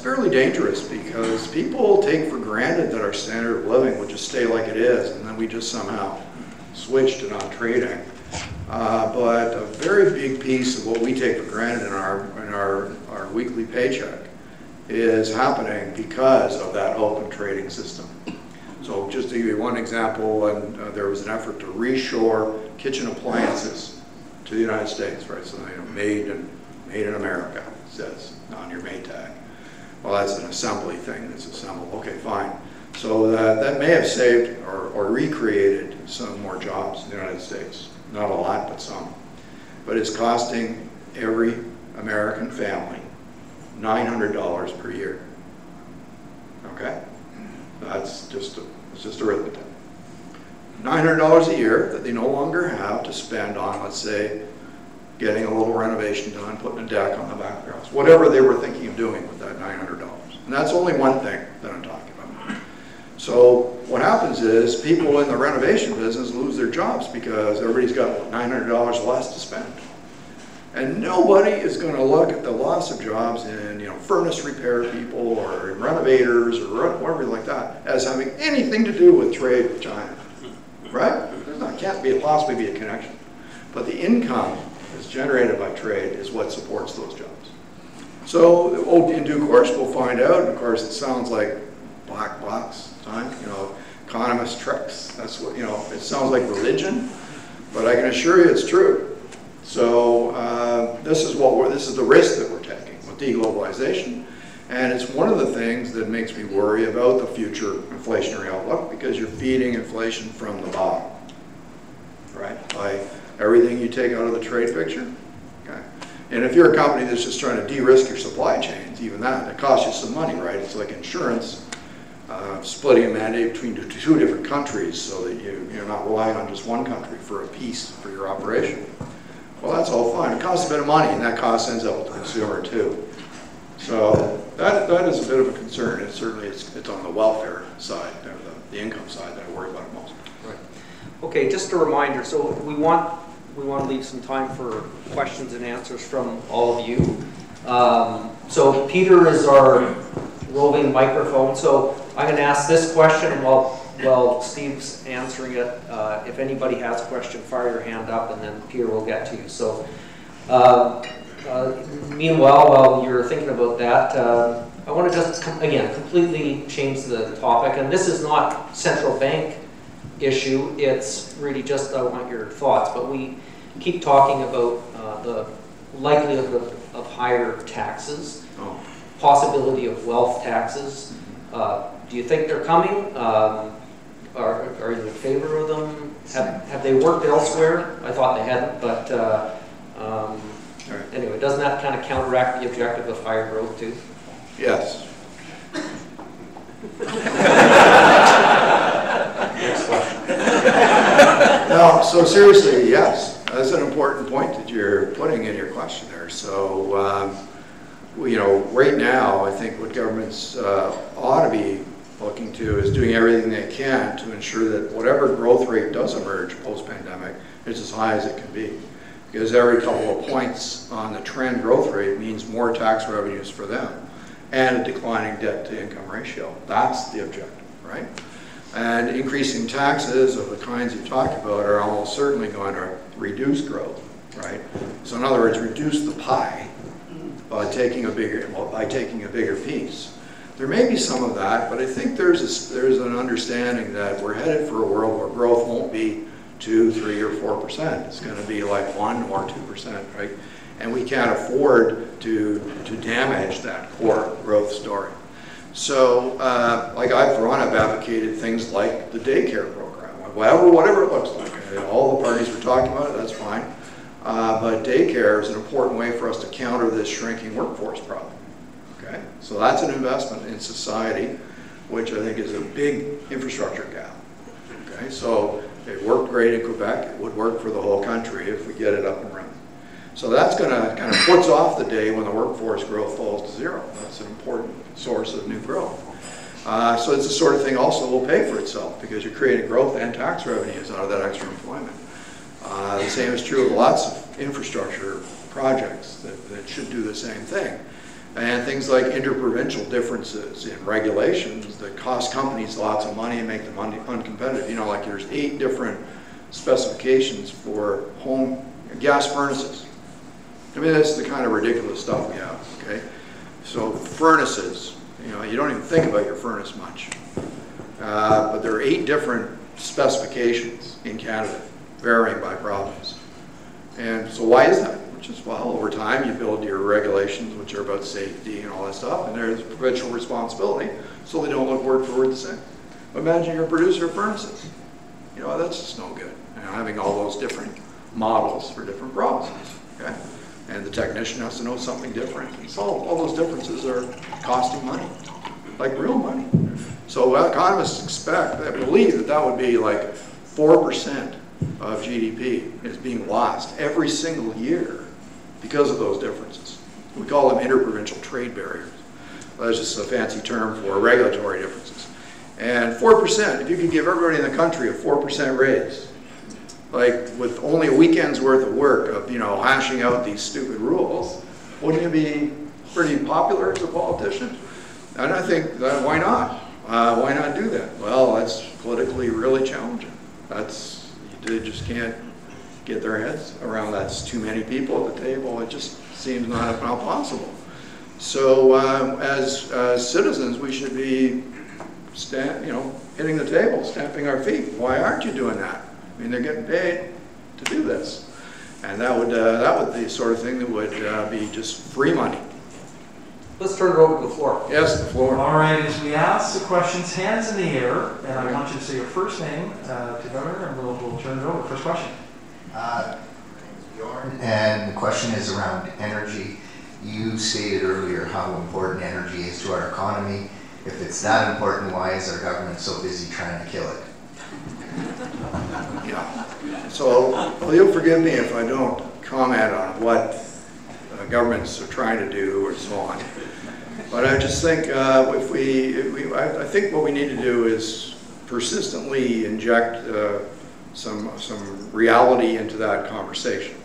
fairly dangerous because people take for granted that our standard of living would just stay like it is, and then we just somehow switched it on trading. But a very big piece of what we take for granted in our weekly paycheck is happening because of that open trading system. So just to give you one example, and there was an effort to reshore kitchen appliances to the United States, right? So made in America, it says on your May tag. Well, that's an assembly thing that's assembled. Okay, fine. So that may have saved or recreated some more jobs in the United States. Not a lot, but some. But it's costing every American family $900 per year. Okay? That's just arithmetic. $900 a year that they no longer have to spend on, let's say, getting a little renovation done, putting a deck on the back of their house, whatever they were thinking of doing with that $900. And that's only one thing that I'm talking about. So what happens is people in the renovation business lose their jobs because everybody's got $900 less to spend. And nobody is going to look at the loss of jobs in furnace repair people or in renovators or whatever like that as having anything to do with trade with China, right? There can't possibly be a connection. But the income that's generated by trade is what supports those jobs. So in due course we'll find out. And of course it sounds like black box time, economist tricks. That's what it sounds like religion, but I can assure you it's true. So this is the risk that we're taking with deglobalization, and it's one of the things that makes me worry about the future inflationary outlook because you're feeding inflation from the bottom, right? By everything you take out of the trade picture. Okay, and if you're a company that's just trying to de-risk your supply chains, even that costs you some money, right? It's like insurance. Splitting a mandate between two different countries so that you're not relying on just one country for a piece for your operation. Well, that's all fine. It costs a bit of money, and that cost ends up with the consumer too. So that is a bit of a concern. And certainly it's on the welfare side, the income side that I worry about most.
Right. Okay, just a reminder. So we want to leave some time for questions and answers from all of you. So Peter is our roving microphone. So I'm going to ask this question, and while Steve's answering it, if anybody has a question, fire your hand up, and then Peter will get to you. So meanwhile, while you're thinking about that, I want to just, again, completely change the topic. And this is not central bank issue. It's really just, I want your thoughts. But we keep talking about the likelihood of higher taxes, possibility of wealth taxes. Do you think they're coming? Are you in favor of them? Have they worked elsewhere? I thought they hadn't, but anyway, doesn't that kind of counteract the objective of higher growth too?
Yes.
Next question.
No, so seriously, yes. That's an important point that you're putting in your question there. So, right now, I think what governments ought to be looking to is doing everything they can to ensure that whatever growth rate does emerge post-pandemic is as high as it can be. Because every couple of points on the trend growth rate means more tax revenues for them. and a declining debt-to-income ratio. That's the objective, right? And increasing taxes of the kinds you talked about are almost certainly going to reduce growth, right? So in other words, reduce the pie by taking a bigger piece. There may be some of that, but I think there's an understanding that we're headed for a world where growth won't be 2, 3, or 4%. It's going to be like 1 or 2%, right? And we can't afford to damage that core growth story. So, like for one, I've advocated things like the daycare program, whatever it looks like. All the parties were talking about it, that's fine. But daycare is an important way for us to counter this shrinking workforce problem. Okay? So that's an investment in society, which I think is a big infrastructure gap. Okay? So it worked great in Quebec. It would work for the whole country if we get it up and running. So that's going to kind of puts off the day when the workforce growth falls to 0. That's an important source of new growth. So it's the sort of thing also will pay for itself because you're creating growth and tax revenues out of that extra employment. The same is true of lots of infrastructure projects that should do the same thing. And things like interprovincial differences in regulations that cost companies lots of money and make them uncompetitive. You know, like there's 8 different specifications for home gas furnaces. I mean, that's the kind of ridiculous stuff we have, okay? So furnaces, you know, you don't even think about your furnace much. But there are 8 different specifications in Canada, varying by province. And so why is that? Which is, well, over time you build your regulations, which are about safety and all that stuff, and there's provincial responsibility, so they don't look word for word the same. But imagine you're a producer of furnaces. You know, that's just no good. You know, having all those different models for different provinces, okay? And the technician has to know something different. And so all those differences are costing money, like real money. So economists believe that would be like 4% of GDP is being lost every single year because of those differences. We call them interprovincial trade barriers. That's just a fancy term for regulatory differences. And 4%, if you could give everybody in the country a 4% raise, like with only a weekend's worth of work of, you know, hashing out these stupid rules, wouldn't you be pretty popular as a politician? And I think, why not? Why not do that? Well, that's politically really challenging. They just can't get their heads around that's too many people at the table. It just seems not possible. So as citizens, we should be hitting the table, stamping our feet. Why aren't you doing that? I mean, they're getting paid to do this. And that would be the sort of thing that would be just free money.
Let's turn it over to the floor.
Yes, the floor.
All right, as we ask the questions, hands in the air, and I want you to say your first name to Governor, and we'll turn it over. First question.
My name is Bjorn, and the question is around energy. You stated earlier how important energy is to our economy. If it's that important, why is our government so busy trying to kill it?
Yeah. So, well, you'll forgive me if I don't comment on what governments are trying to do or so on. But I just think I think what we need to do is persistently inject some reality into that conversation.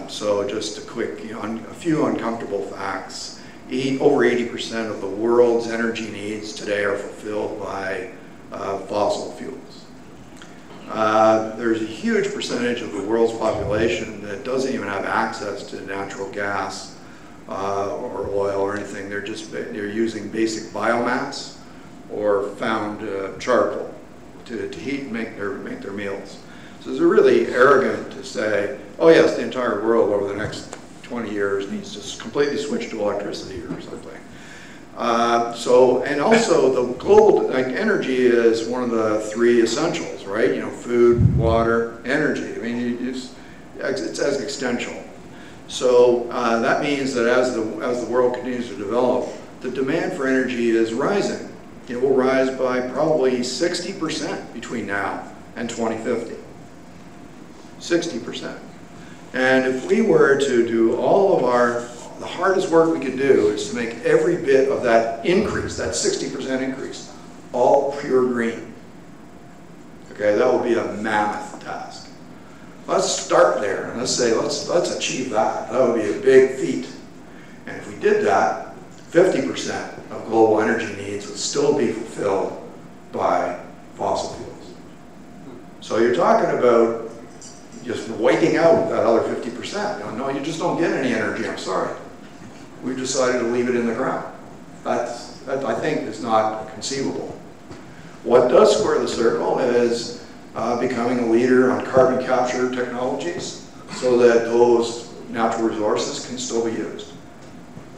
So just a quick, a few uncomfortable facts. Over 80% of the world's energy needs today are fulfilled by fossil fuels. There's a huge percentage of the world's population that doesn't even have access to natural gas or oil or anything. They're using basic biomass or found charcoal to heat and make their meals. So it's really arrogant to say, oh yes, the entire world over the next 20 years needs to completely switch to electricity or something. And also the global, energy is one of the 3 essentials, right? Food, water, energy. I mean, it's as existential. So that means that as the world continues to develop, the demand for energy is rising. It will rise by probably 60% between now and 2050. 60%. And if we were to do all of the hardest work we could do is to make every bit of that increase, that 60% increase, all pure green. Okay, that would be a mammoth task. Let's start there and let's say, let's achieve that. That would be a big feat. And if we did that, 50% of global energy needs would still be fulfilled by fossil fuels. So you're talking about just wiping out that other 50%. No, you just don't get any energy, I'm sorry. We've decided to leave it in the ground. That I think is not conceivable. What does square the circle is becoming a leader on carbon capture technologies so that those natural resources can still be used.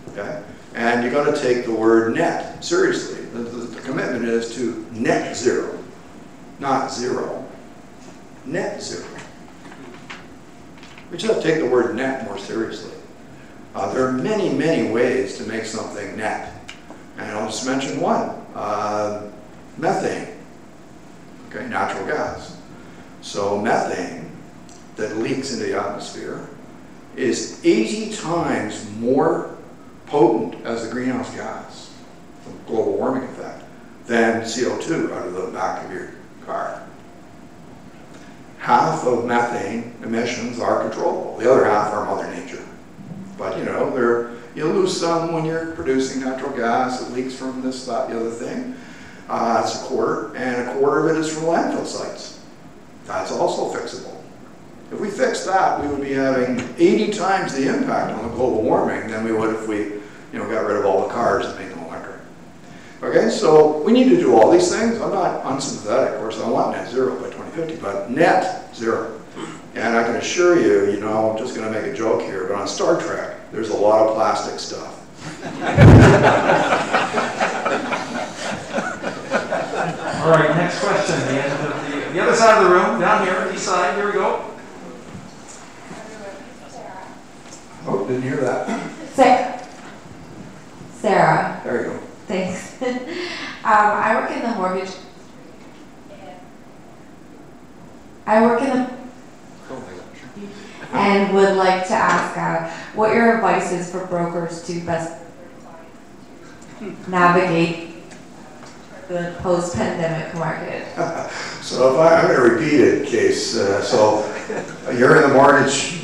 Okay? And you're going to take the word net seriously. The commitment is to net zero, not zero. Net zero. We just have to take the word net more seriously. There are many, many ways to make something net. And I'll just mention one. Methane. Okay, natural gas. So methane that leaks into the atmosphere is 80 times more potent as a greenhouse gas from global warming effect than CO2 out of the back of your car. Half of methane emissions are controllable. The other half are Mother Nature. But you know, you lose some when you're producing natural gas. It leaks from this, that, the other thing. It's a quarter, and a quarter of it is from landfill sites. That's also fixable. If we fixed that, we would be having 80 times the impact on the global warming than we would if we got rid of all the cars and made them electric. Okay, so we need to do all these things. I'm not unsympathetic, of course. I want net zero by 2050, but net zero. And I can assure you, I'm just going to make a joke here, but on Star Trek, there's a lot of plastic stuff.
All right, next question. The end of the other side of the room, down here, east side. Here we go.
Oh, didn't hear that.
Sarah.
There you go.
Thanks. I work in the mortgage. And would like to ask what your advice is for brokers to best navigate the post-pandemic market.
So I'm going to repeat it in case. So you're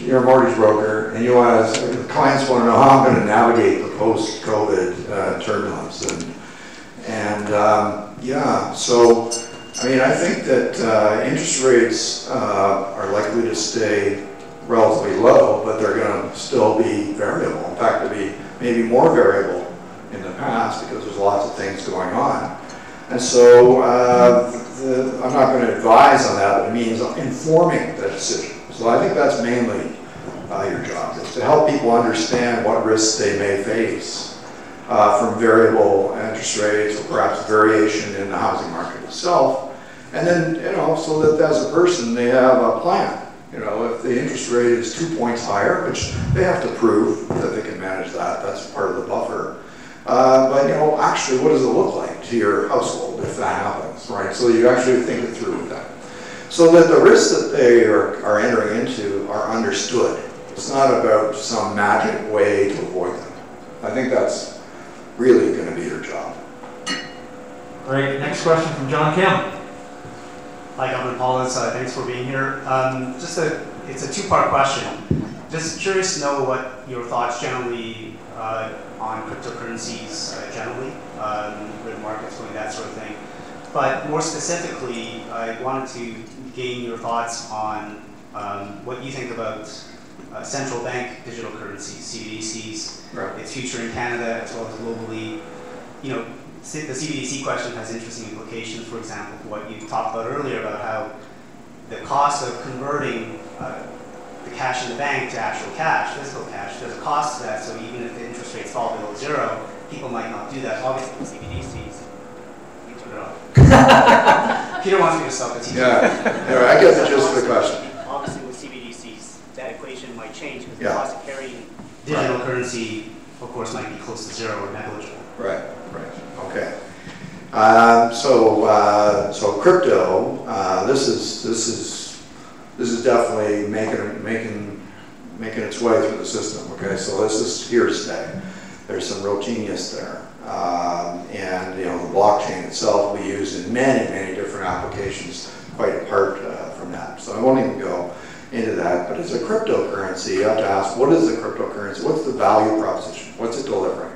you're a mortgage broker, and the clients want to know how I'm going to navigate the post-COVID turbulence. Yeah, so I think that interest rates are likely to stay relatively low, but they're going to still be variable. In fact, they'll be maybe more variable in the past because there's lots of things going on. And so I'm not going to advise on that, but it means informing the decision. So I think that's mainly your job, is to help people understand what risks they may face from variable interest rates or perhaps variation in the housing market itself. And then, so that as a person, they have a plan. If the interest rate is 2 points higher, which they have to prove that they can manage that, that's part of the buffer. But actually, what does it look like to your household if that happens, right? So you actually think it through with that. So that the risks that they are entering into are understood. It's not about some magic way to avoid them. I think that's really going to be your job.
All right, next question from John Kim.
Hi, Governor Poloz. Thanks for being here. It's a two-part question. Just curious to know what your thoughts generally on cryptocurrencies generally, where the market's going, that sort of thing. But more specifically, I wanted to gain your thoughts on what you think about central bank digital currencies, CBDCs,
right.
Its future in Canada as well as globally. The CBDC question has interesting implications, for example, for what you talked about earlier about how the cost of converting the cash in the bank to actual cash, physical cash, there's a cost to that, so even if the interest rates fall below zero, people might not do that. Obviously, with CBDCs, you turn it off. Peter wants me to stop the TV.
Yeah, I get the gist of the question.
Obviously, with CBDCs, that equation might change because the
Yeah.
cost of carrying digital currency, of course, might be close to zero or negligible.
Right. Okay. So crypto. This is definitely making its way through the system. Okay. So this is here to stay. There's some real genius there, and the blockchain itself will be used in many different applications, quite apart from that. So I won't even go into that. But as a cryptocurrency, you have to ask, what is the cryptocurrency? What's the value proposition? What's it delivering?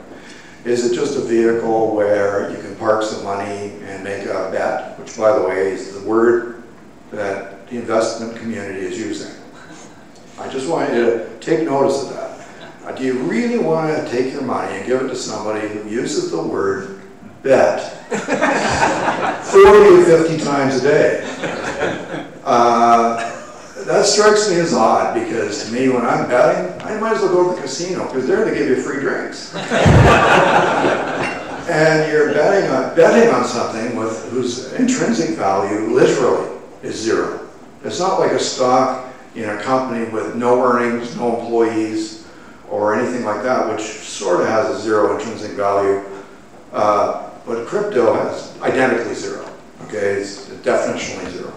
Is it just a vehicle where you can park some money and make a bet, which, by the way, is the word that the investment community is using? I just want you to take notice of that. Do you really want to take your money and give it to somebody who uses the word bet 40 to 50 times a day? That strikes me as odd, because to me, when I'm betting, I might as well go to the casino, because there they give you free drinks. And you're betting on something whose intrinsic value literally is zero. It's not like a stock in a company with no earnings, no employees, or anything like that, which sort of has a zero intrinsic value. But crypto has identically zero. Okay, it's definitionally zero.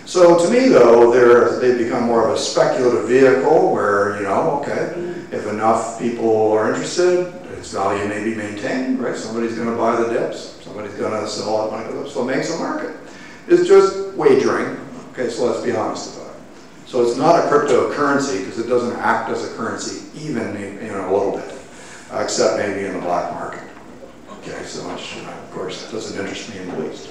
So to me, though, they've become more of a speculative vehicle where, okay, if enough people are interested, its value may be maintained, right? Somebody's going to buy the dips, somebody's going to sell it when it goes up, so it makes a market. It's just wagering. Okay, so let's be honest about it. So it's not a cryptocurrency because it doesn't act as a currency even a little bit, except maybe in the black market. Okay, so which, of course, that doesn't interest me in the least.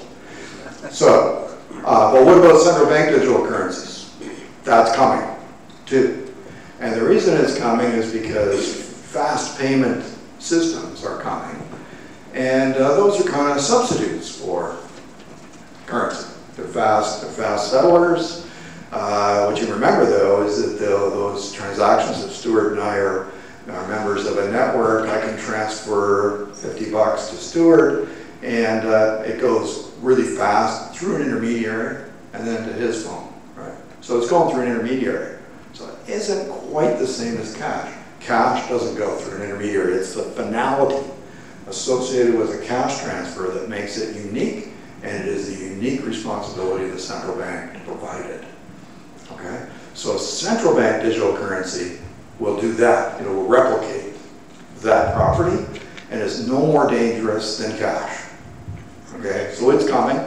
So. But what about central bank digital currencies? That's coming, too. And the reason it's coming is because fast payment systems are coming. And those are kind of substitutes for currency. They're fast settlers. What you remember, though, is that those transactions, if Stewart and I are members of a network, I can transfer $50 to Stewart, and it goes really fast through an intermediary and then to his phone, right? So it's going through an intermediary. So it isn't quite the same as cash. Cash doesn't go through an intermediary. It's the finality associated with a cash transfer that makes it unique, and it is the unique responsibility of the central bank to provide it, okay? So central bank digital currency will do that. It will replicate that property, and it's no more dangerous than cash. Okay, so it's coming.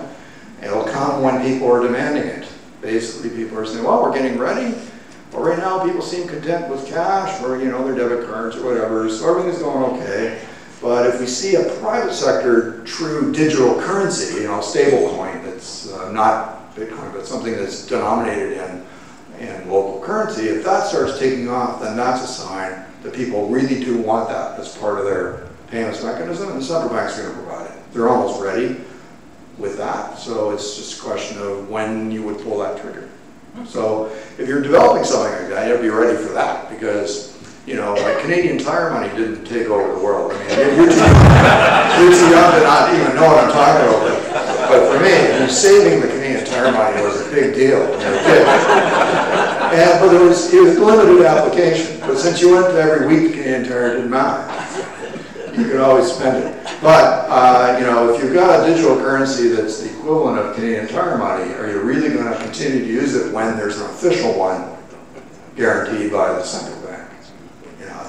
It'll come when people are demanding it. Basically, people are saying, well, we're getting ready. But right now, people seem content with cash or, their debit cards or whatever. So everything's going okay. But if we see a private sector true digital currency, stable coin that's not Bitcoin, but something that's denominated in local currency, if that starts taking off, then that's a sign that people really do want that as part of their payments mechanism, and the central bank's going to provide it. They're almost ready with that, so it's just a question of when you would pull that trigger. So if you're developing something like that, you have to be ready for that, because like Canadian Tire money didn't take over the world. I mean, you're too young to not even know what I'm talking about. But for me, saving the Canadian Tire money was a big deal when you were a kid. But it was limited application. But since you went to every week, Canadian Tire, it didn't matter. You could always spend it. But, if you've got a digital currency that's the equivalent of Canadian Tire money, are you really going to continue to use it when there's an official one guaranteed by the central bank?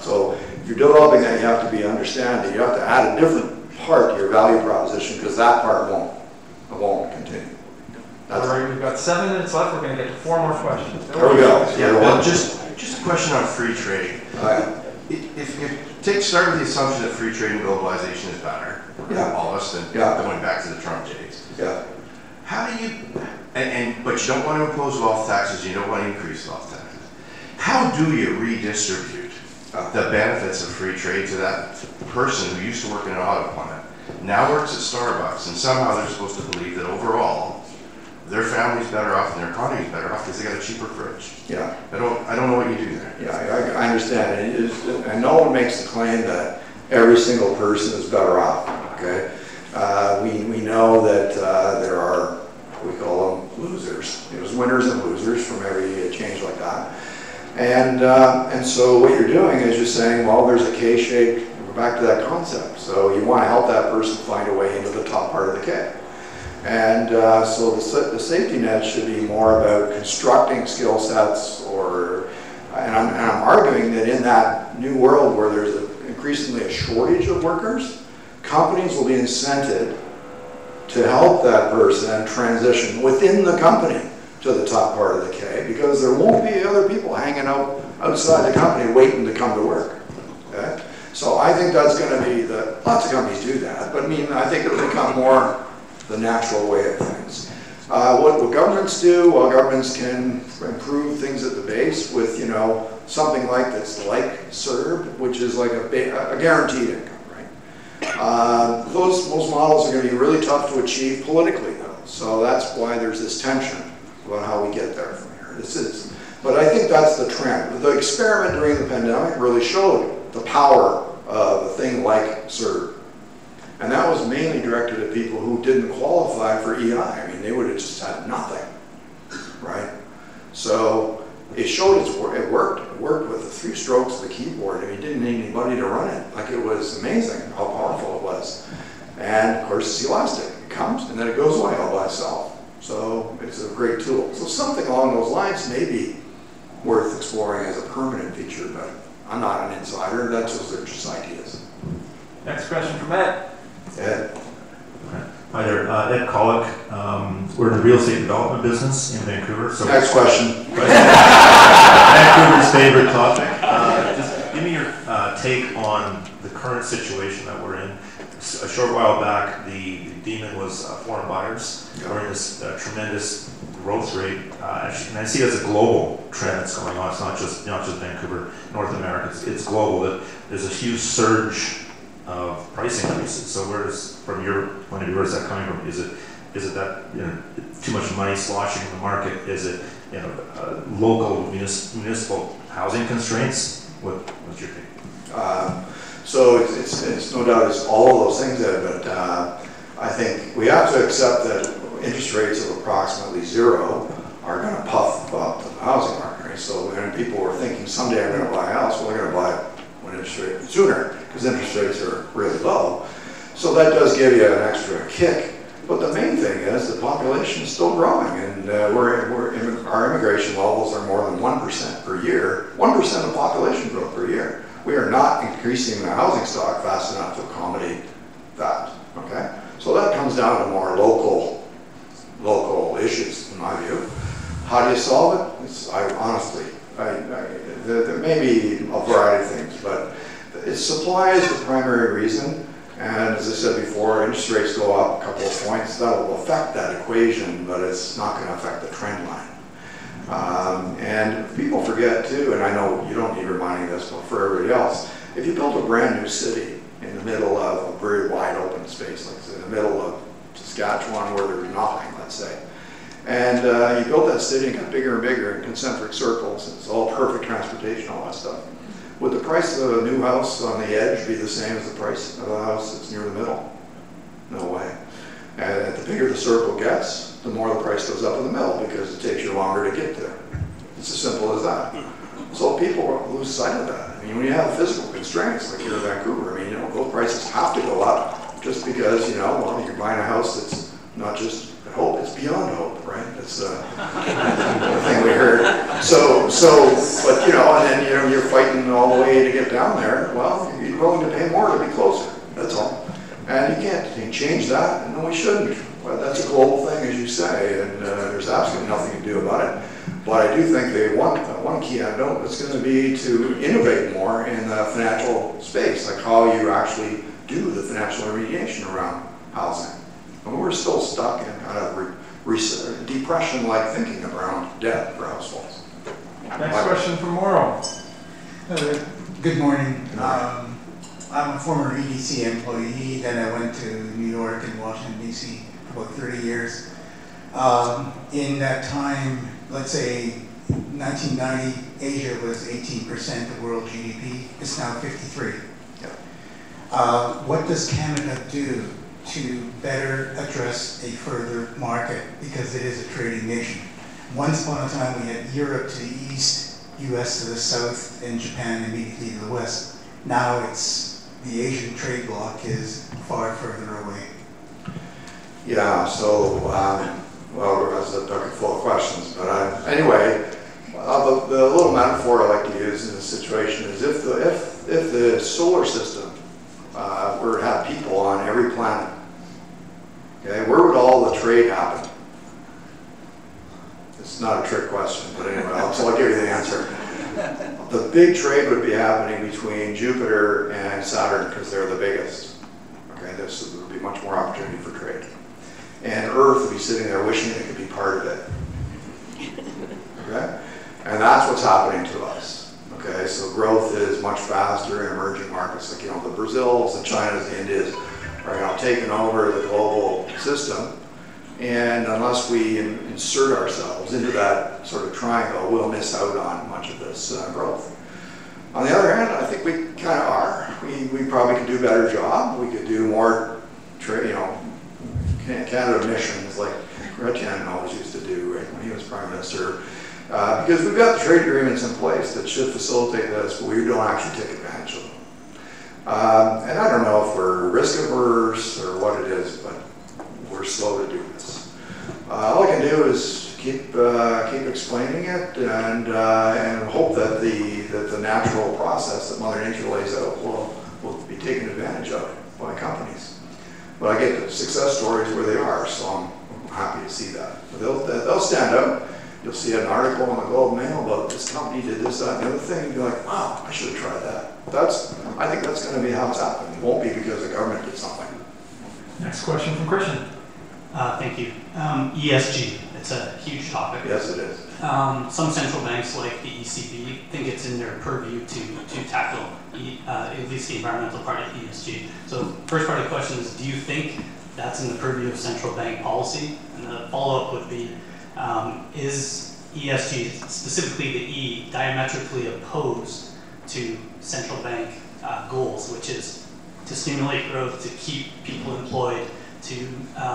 So if you're developing that, you have to be understanding. You have to add a different part to your value proposition, because that part won't continue.
All right, we've got 7 minutes left. We're going to get to 4 more questions.
There we go.
Yeah, well, just a question on free trade. If you start with the assumption that free trade and globalization is better, Poloz, than going back to the Trump days.
Yeah.
How do you, but you don't want to impose wealth taxes, you don't want to increase wealth taxes. How do you redistribute the benefits of free trade to that person who used to work in an auto plant, now works at Starbucks, and somehow they're supposed to believe that overall their family's better off and their economy's better off because they got a cheaper fridge?
Yeah.
I don't know what you do there.
Yeah, I understand. And no one makes the claim that every single person is better off. Okay. We know that there are, we call them losers. There's winners and losers from every change like that. And so what you're doing is you're saying, well, there's a K-shaped, we're back to that concept. So you want to help that person find a way into the top part of the K. And so the safety net should be more about constructing skill sets, and I'm arguing that in that new world where there's increasingly a shortage of workers, companies will be incented to help that person transition within the company to the top part of the K, because there won't be other people hanging out outside the company waiting to come to work. Okay? So I think that's going to be lots of companies do that, but I mean, I think it'll become more the natural way of things. What will governments do? Well, governments can improve things at the base with, you know, something that's like CERB, which is like a guaranteed income, right? Those models are going to be really tough to achieve politically, though. So that's why there's this tension about how we get there from here. But I think that's the trend. The experiment during the pandemic really showed the power of a thing like CERB. And that was mainly directed at people who didn't qualify for EI. I mean, they would have just had nothing, right? So it showed it worked. It worked with a few strokes of the keyboard. I mean, you didn't need anybody to run it. Like, it was amazing how powerful it was. And of course, it's elastic. It comes and then it goes away all by itself. So it's a great tool. So something along those lines may be worth exploring as a permanent feature, but I'm not an insider. They're just ideas.
Next question from Ed.
Ed.
Hi there, Ed Collick. We're in the real estate development business in Vancouver. So
next question.
Vancouver's favorite topic. Just give me your take on the current situation that we're in. A short while back, the demon was foreign buyers during this tremendous growth rate. And I see it as a global trend that's going on. It's not just Vancouver, North America. It's global. That there's a huge surge of price increases. So from your point of view, where's that coming from? Is it that, you know, too much money sloshing in the market? Is it, you know, local municipal housing constraints? What's your take?
So it's no doubt it's all of those things, Ed, but I think we have to accept that interest rates of approximately zero are going to puff up the housing market. Right? So when people were thinking someday I'm going to buy a house, well, they're going to buy it when interest rate sooner, because interest rates are really low. So that does give you an extra kick. But the main thing is the population is still growing, and our immigration levels are more than 1% per year, 1% of population growth per year. We are not increasing the housing stock fast enough to accommodate that, okay? So that comes down to more local issues, in my view. How do you solve it? There may be a variety of things, but supply is the primary reason. And as I said before, interest rates go up a couple of points. That will affect that equation, but it's not going to affect the trend line. And people forget too, and I know you don't need reminding this, but for everybody else, if you build a brand new city in the middle of a very wide open space, like in the middle of Saskatchewan where there's nothing, let's say, and you build that city and got bigger and bigger in concentric circles, and it's all perfect transportation, all that stuff. Would the price of a new house on the edge be the same as the price of a house that's near the middle? No way. And the bigger the circle gets, the more the price goes up in the middle because it takes you longer to get there. It's as simple as that. So people lose sight of that. I mean, when you have physical constraints like here in Vancouver, I mean, you know, those prices have to go up just because, you know, well, you're buying a house that's not just hope, it's beyond hope, right? That's the thing we heard. But you know, and then, you know, you're fighting all the way to get down there. Well, you're willing to pay more to be closer, that's all. And you can't change that, and no, we shouldn't. But that's a global thing, as you say, and there's absolutely nothing to do about it. But I do think one key antidote is going to be to innovate more in the financial space, like how you actually do the financial remediation around housing. And we're still stuck in kind of depression-like thinking around debt for households.
Next question from Mauro.
Good morning. I'm a former EDC employee. Then I went to New York and Washington, D.C. for about 30 years. In that time, let's say 1990, Asia was 18% of world GDP. It's now 53%.
Yep.
What does Canada do to better address a further market, because it is a trading nation? Once upon a time, we had Europe to the east, US to the south, and Japan immediately to the west. Now it's the Asian trade bloc is far further away.
Yeah, so, well, that's a bucket full of questions, but anyway, the little metaphor I like to use in this situation is if the solar system were to have people on every planet, okay, where would all the trade happen? It's not a trick question, but anyway, so I'll give you the answer. The big trade would be happening between Jupiter and Saturn because they're the biggest. Okay, there would be much more opportunity for trade. And Earth would be sitting there wishing it could be part of it. Okay? And that's what's happening to us. Okay, so growth is much faster in emerging markets like, the Brazils, the Chinas, the Indias are taking over the global system. And unless we insert ourselves into that sort of triangle, we'll miss out on much of this growth. On the other hand, I think we kind of are. We probably could do a better job. We could do more, Canada missions like Redistribute always used to do, right, when he was Prime Minister. Because we've got the trade agreements in place that should facilitate this, but we don't actually take advantage of them. And I don't know if we're risk averse or what it is, but we're slow to do this. All I can do is keep explaining it and hope that the natural process that Mother Nature lays out will be taken advantage of by companies. But I get the success stories where they are, so I'm happy to see that. But they'll stand out. You'll see an article in the Globe and Mail about this company did this, that, and the other thing, and you're like, wow, I should have tried that. I think that's going to be how it's happening. It won't be because the government did something.
Next question from Christian.
Thank you. ESG, it's a huge topic.
Yes, it is.
Some central banks like the ECB think it's in their purview to tackle at least the environmental part of ESG. So first part of the question is, do you think that's in the purview of central bank policy? And the follow-up would be, is ESG, specifically the E, diametrically opposed to central bank goals, which is to stimulate growth, to keep people employed, to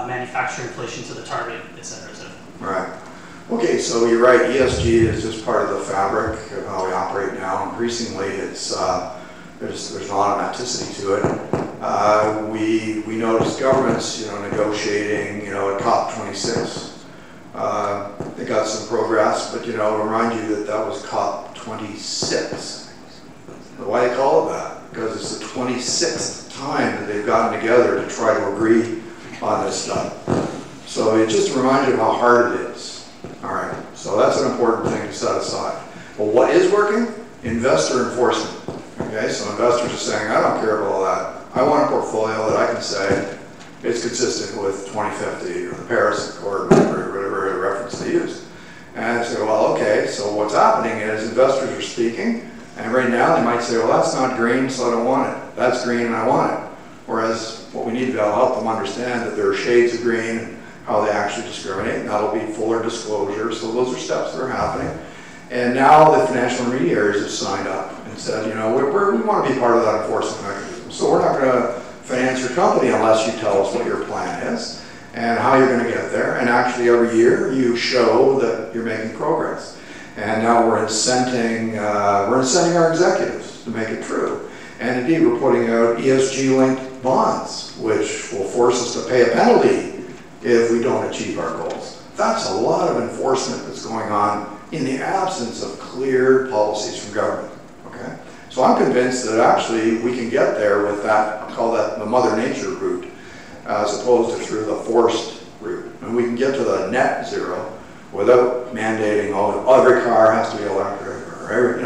manufacture inflation to the target, et cetera, et cetera.
Right. Okay, so you're right. ESG is just part of the fabric of how we operate now. Increasingly, it's there's a lot of automaticity to it. We noticed governments, negotiating, at COP26. They got some progress, but I'll remind you that was COP26. Why they call it that? Because it's the 26th time that they've gotten together to try to agree on this stuff. So it just reminds you of how hard it is. All right, so that's an important thing to set aside. Well, what is working? Investor enforcement. Okay, so investors are saying, I don't care about all that. I want a portfolio that I can say it's consistent with 2050 or the Paris Accord, whatever reference they use. And I say, well, okay, so what's happening is investors are speaking, and right now they might say, well, that's not green, so I don't want it. That's green, and I want it. Whereas what we need to be able to help them understand that there are shades of green and how they actually discriminate, and that'll be fuller disclosure. So those are steps that are happening. And now the financial intermediaries have signed up and said, we want to be part of that enforcement mechanism. So we're not going to finance your company unless you tell us what your plan is and how you're going to get there. And actually every year you show that you're making progress. And now we're incenting our executives to make it true. And indeed, we're putting out ESG-linked bonds, which will force us to pay a penalty if we don't achieve our goals. That's a lot of enforcement that's going on in the absence of clear policies from government. Okay? So I'm convinced that actually we can get there with that, I'll call that the Mother Nature route, as opposed to through the forced route. And we can get to the net zero without mandating every car has to be electric, or every,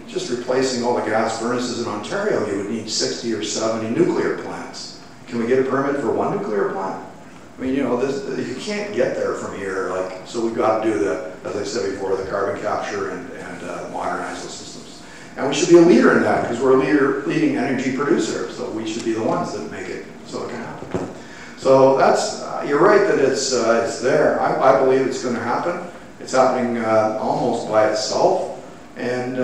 just replacing all the gas furnaces in Ontario, you would need 60 or 70 nuclear plants. Can we get a permit for one nuclear plant? You can't get there from here. So we've got to do as I said before, the carbon capture and modernize those systems. And we should be a leader in that because we're a leading energy producer. So we should be the ones that make it so it can happen. So that's you're right that it's there. I believe it's going to happen. It's happening almost by itself. And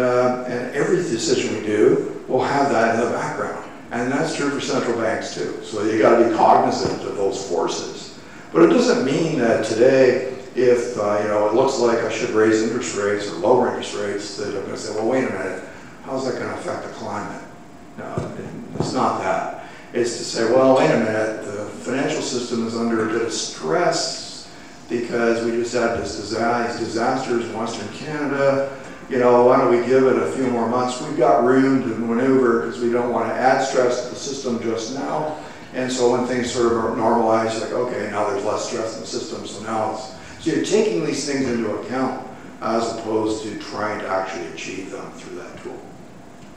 every decision we do will have that in the background. And that's true for central banks too. So you got to be cognizant of those forces. But it doesn't mean that today, if it looks like I should raise interest rates or lower interest rates, that I'm going to say, well, wait a minute, how's that going to affect the climate? No, it's not that. It's to say, well, wait a minute, the financial system is under a bit of stress because we just had these disasters in Western Canada. Why don't we give it a few more months? We've got room to maneuver because we don't want to add stress to the system just now. And so when things sort of normalize, you're like, okay, now there's less stress in the system, so now so you're taking these things into account. as opposed to trying to actually achieve them through that tool.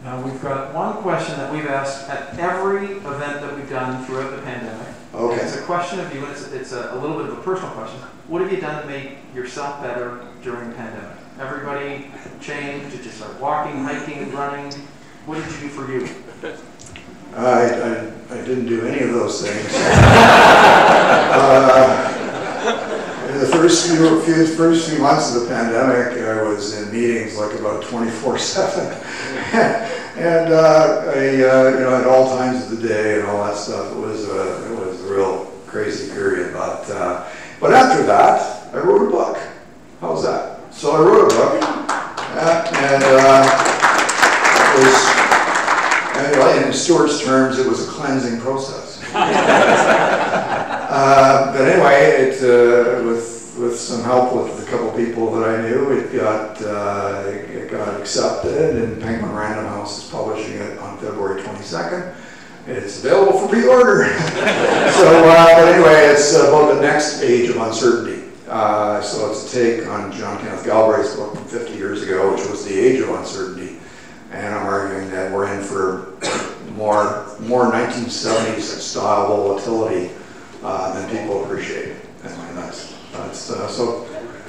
Now we've got one question that we've asked at every event that we've done throughout the pandemic.
Okay.
It's a question of you, and it's a little bit of a personal question. What have you done to make yourself better during the pandemic? Everybody changed? Did you start walking, hiking, running? What did you do for you?
I didn't do any of those things. In the first few months of the pandemic, I was in meetings like about 24/7, and at all times of the day and all that stuff. It was a real crazy period. But after that, I wrote a book. How's that? So I wrote a book, and it was. In Stewart's terms, it was a cleansing process. But anyway, with some help with a couple people that I knew, it got accepted, and Penguin Random House is publishing it on February 22nd. It's available for pre-order. But anyway, it's about the next age of uncertainty. So it's a take on John Kenneth Galbraith's book from 50 years ago, which was The Age of Uncertainty. And I'm arguing that we're in for more 1970s style volatility than people appreciate. Anyway, that's so.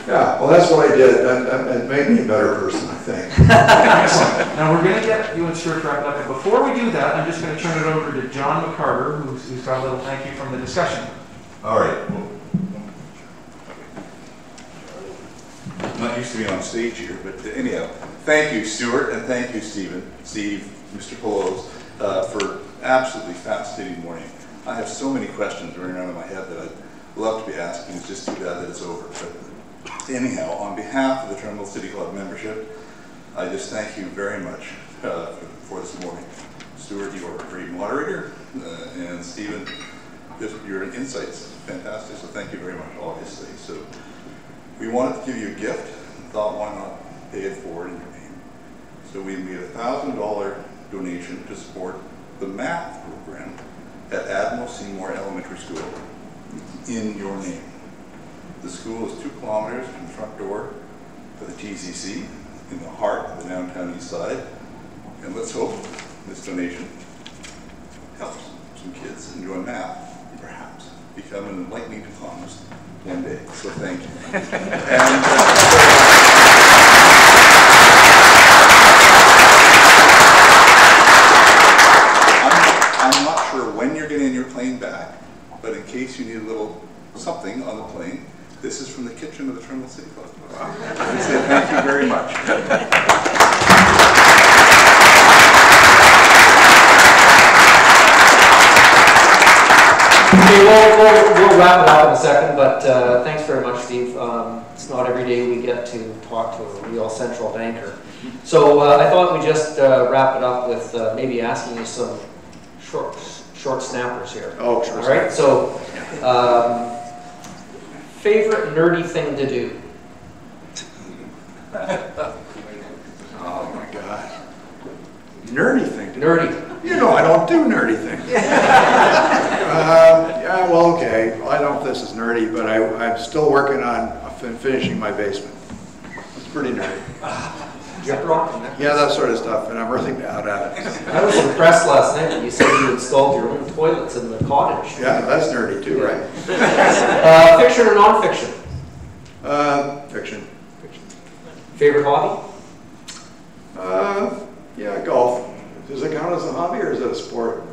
Yeah, well, that's what I did. That made me a better person, I think.
Excellent. Now we're going to get you and Stewart wrapped up. But before we do that, I'm just going to turn it over to John McCarter, who's got a little thank you from the discussion.
All right. I'm not used to being on stage here, but anyhow, thank you, Stewart, and thank you, Steve, Mr. Poloz, for absolutely fascinating morning. I have so many questions running around in my head that I'd love to be asking. It's just too bad that it's over. But anyhow, on behalf of the Toronto City Club membership, I just thank you very much for this morning. Stewart, you are a great moderator, and Stephen, just your insights, fantastic. So thank you very much, obviously. So we wanted to give you a gift and thought, why not pay it forward in your name? So we made a $1,000 donation to support the math program at Admiral Seymour Elementary School in your name. The school is 2 kilometers from the front door of the TCC in the heart of the downtown east side. And let's hope this donation helps some kids enjoy math and perhaps become an enlightening economist one day. So thank you. And, I'm not sure when you're getting your plane back, but in case you need a little something on the plane, this is from the kitchen of the Toronto City Club. Wow. I say thank you very much.
Okay, we'll wrap it up in a second, but thanks very much, Steve. It's not every day we get to talk to a real central banker. So I thought we'd just wrap it up with maybe asking you some short snappers here.
Oh, sure.
All right, so favorite nerdy thing to do?
Oh my God. Nerdy thing to do?
Nerdy.
You know I don't do nerdy things. Yeah, well, okay. I don't know if this is nerdy, but I'm still working on finishing my basement. It's pretty nerdy. Yeah, that sort of stuff, and I'm really bad at it.
I was impressed last night when you said you installed your own toilets in the cottage.
Yeah, that's nerdy too, right?
Fiction or nonfiction?
Fiction.
Favorite hobby?
Yeah, golf. Does it count as a hobby or is it a sport?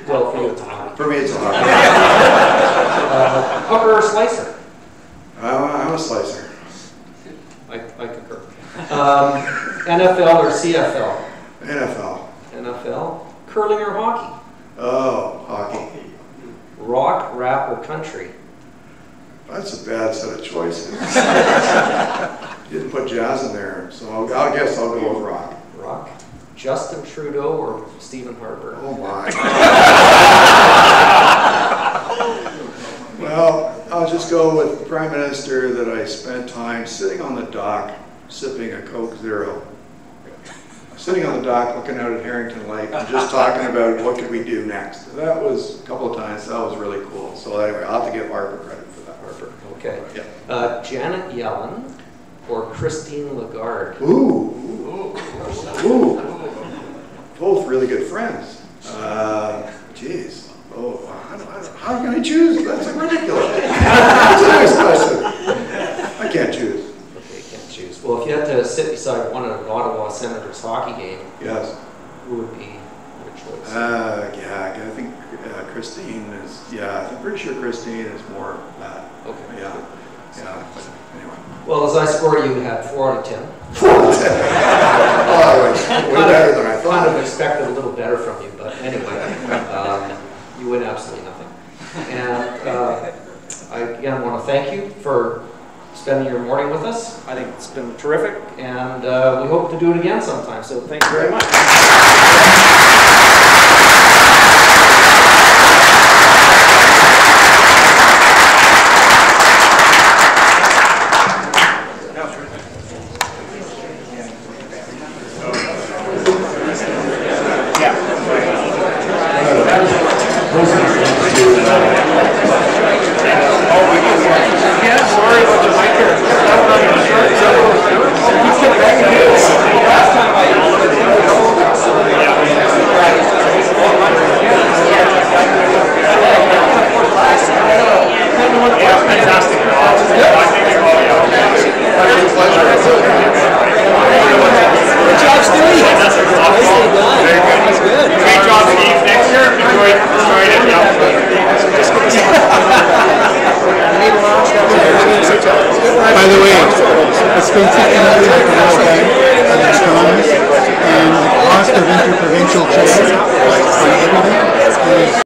Well, for you it's a hobby.
For me it's a hobby.
Hooker or slicer?
I'm a slicer.
I concur. NFL or CFL?
NFL.
NFL. Curling or hockey?
Oh, hockey.
Rock, rap, or country?
That's a bad set of choices. You didn't put jazz in there, so I guess I'll go with rock.
Rock. Justin Trudeau or Stephen Harper?
Oh my. Well, I'll just go with the Prime Minister that I spent time sitting on the dock sipping a Coke Zero. Sitting on the dock looking out at Harrington Lake and just talking about what could we do next. That was a couple of times, that was really cool. So anyway, I'll have to give Harper credit for that.
Harper, okay.
Yeah.
Janet Yellen or Christine Lagarde?
Ooh. Ooh. Both really good friends. Geez. Oh, how can I choose? That's ridiculous. That's a nice question. I can't choose.
Okay, can't choose. Well, if you had to sit beside one at an Ottawa Senators hockey game,
yes,
who would be your choice?
Yeah, I think Christine is. Yeah, I'm pretty sure Christine is more that.
Okay.
Yeah. Yeah. But anyway.
Well, as I score, you had 4 out of 10.
4 out of 10. Oh, it's way better than I thought.
Kind of expected a little better from you, but anyway, you win absolutely nothing. And I again want to thank you for spending your morning with us. I think it's been terrific, and we hope to do it again sometime. So thank you very much.
By the way, it's been taken over by the World Bank and astronomers, and the cost of interprovincial trade on everything is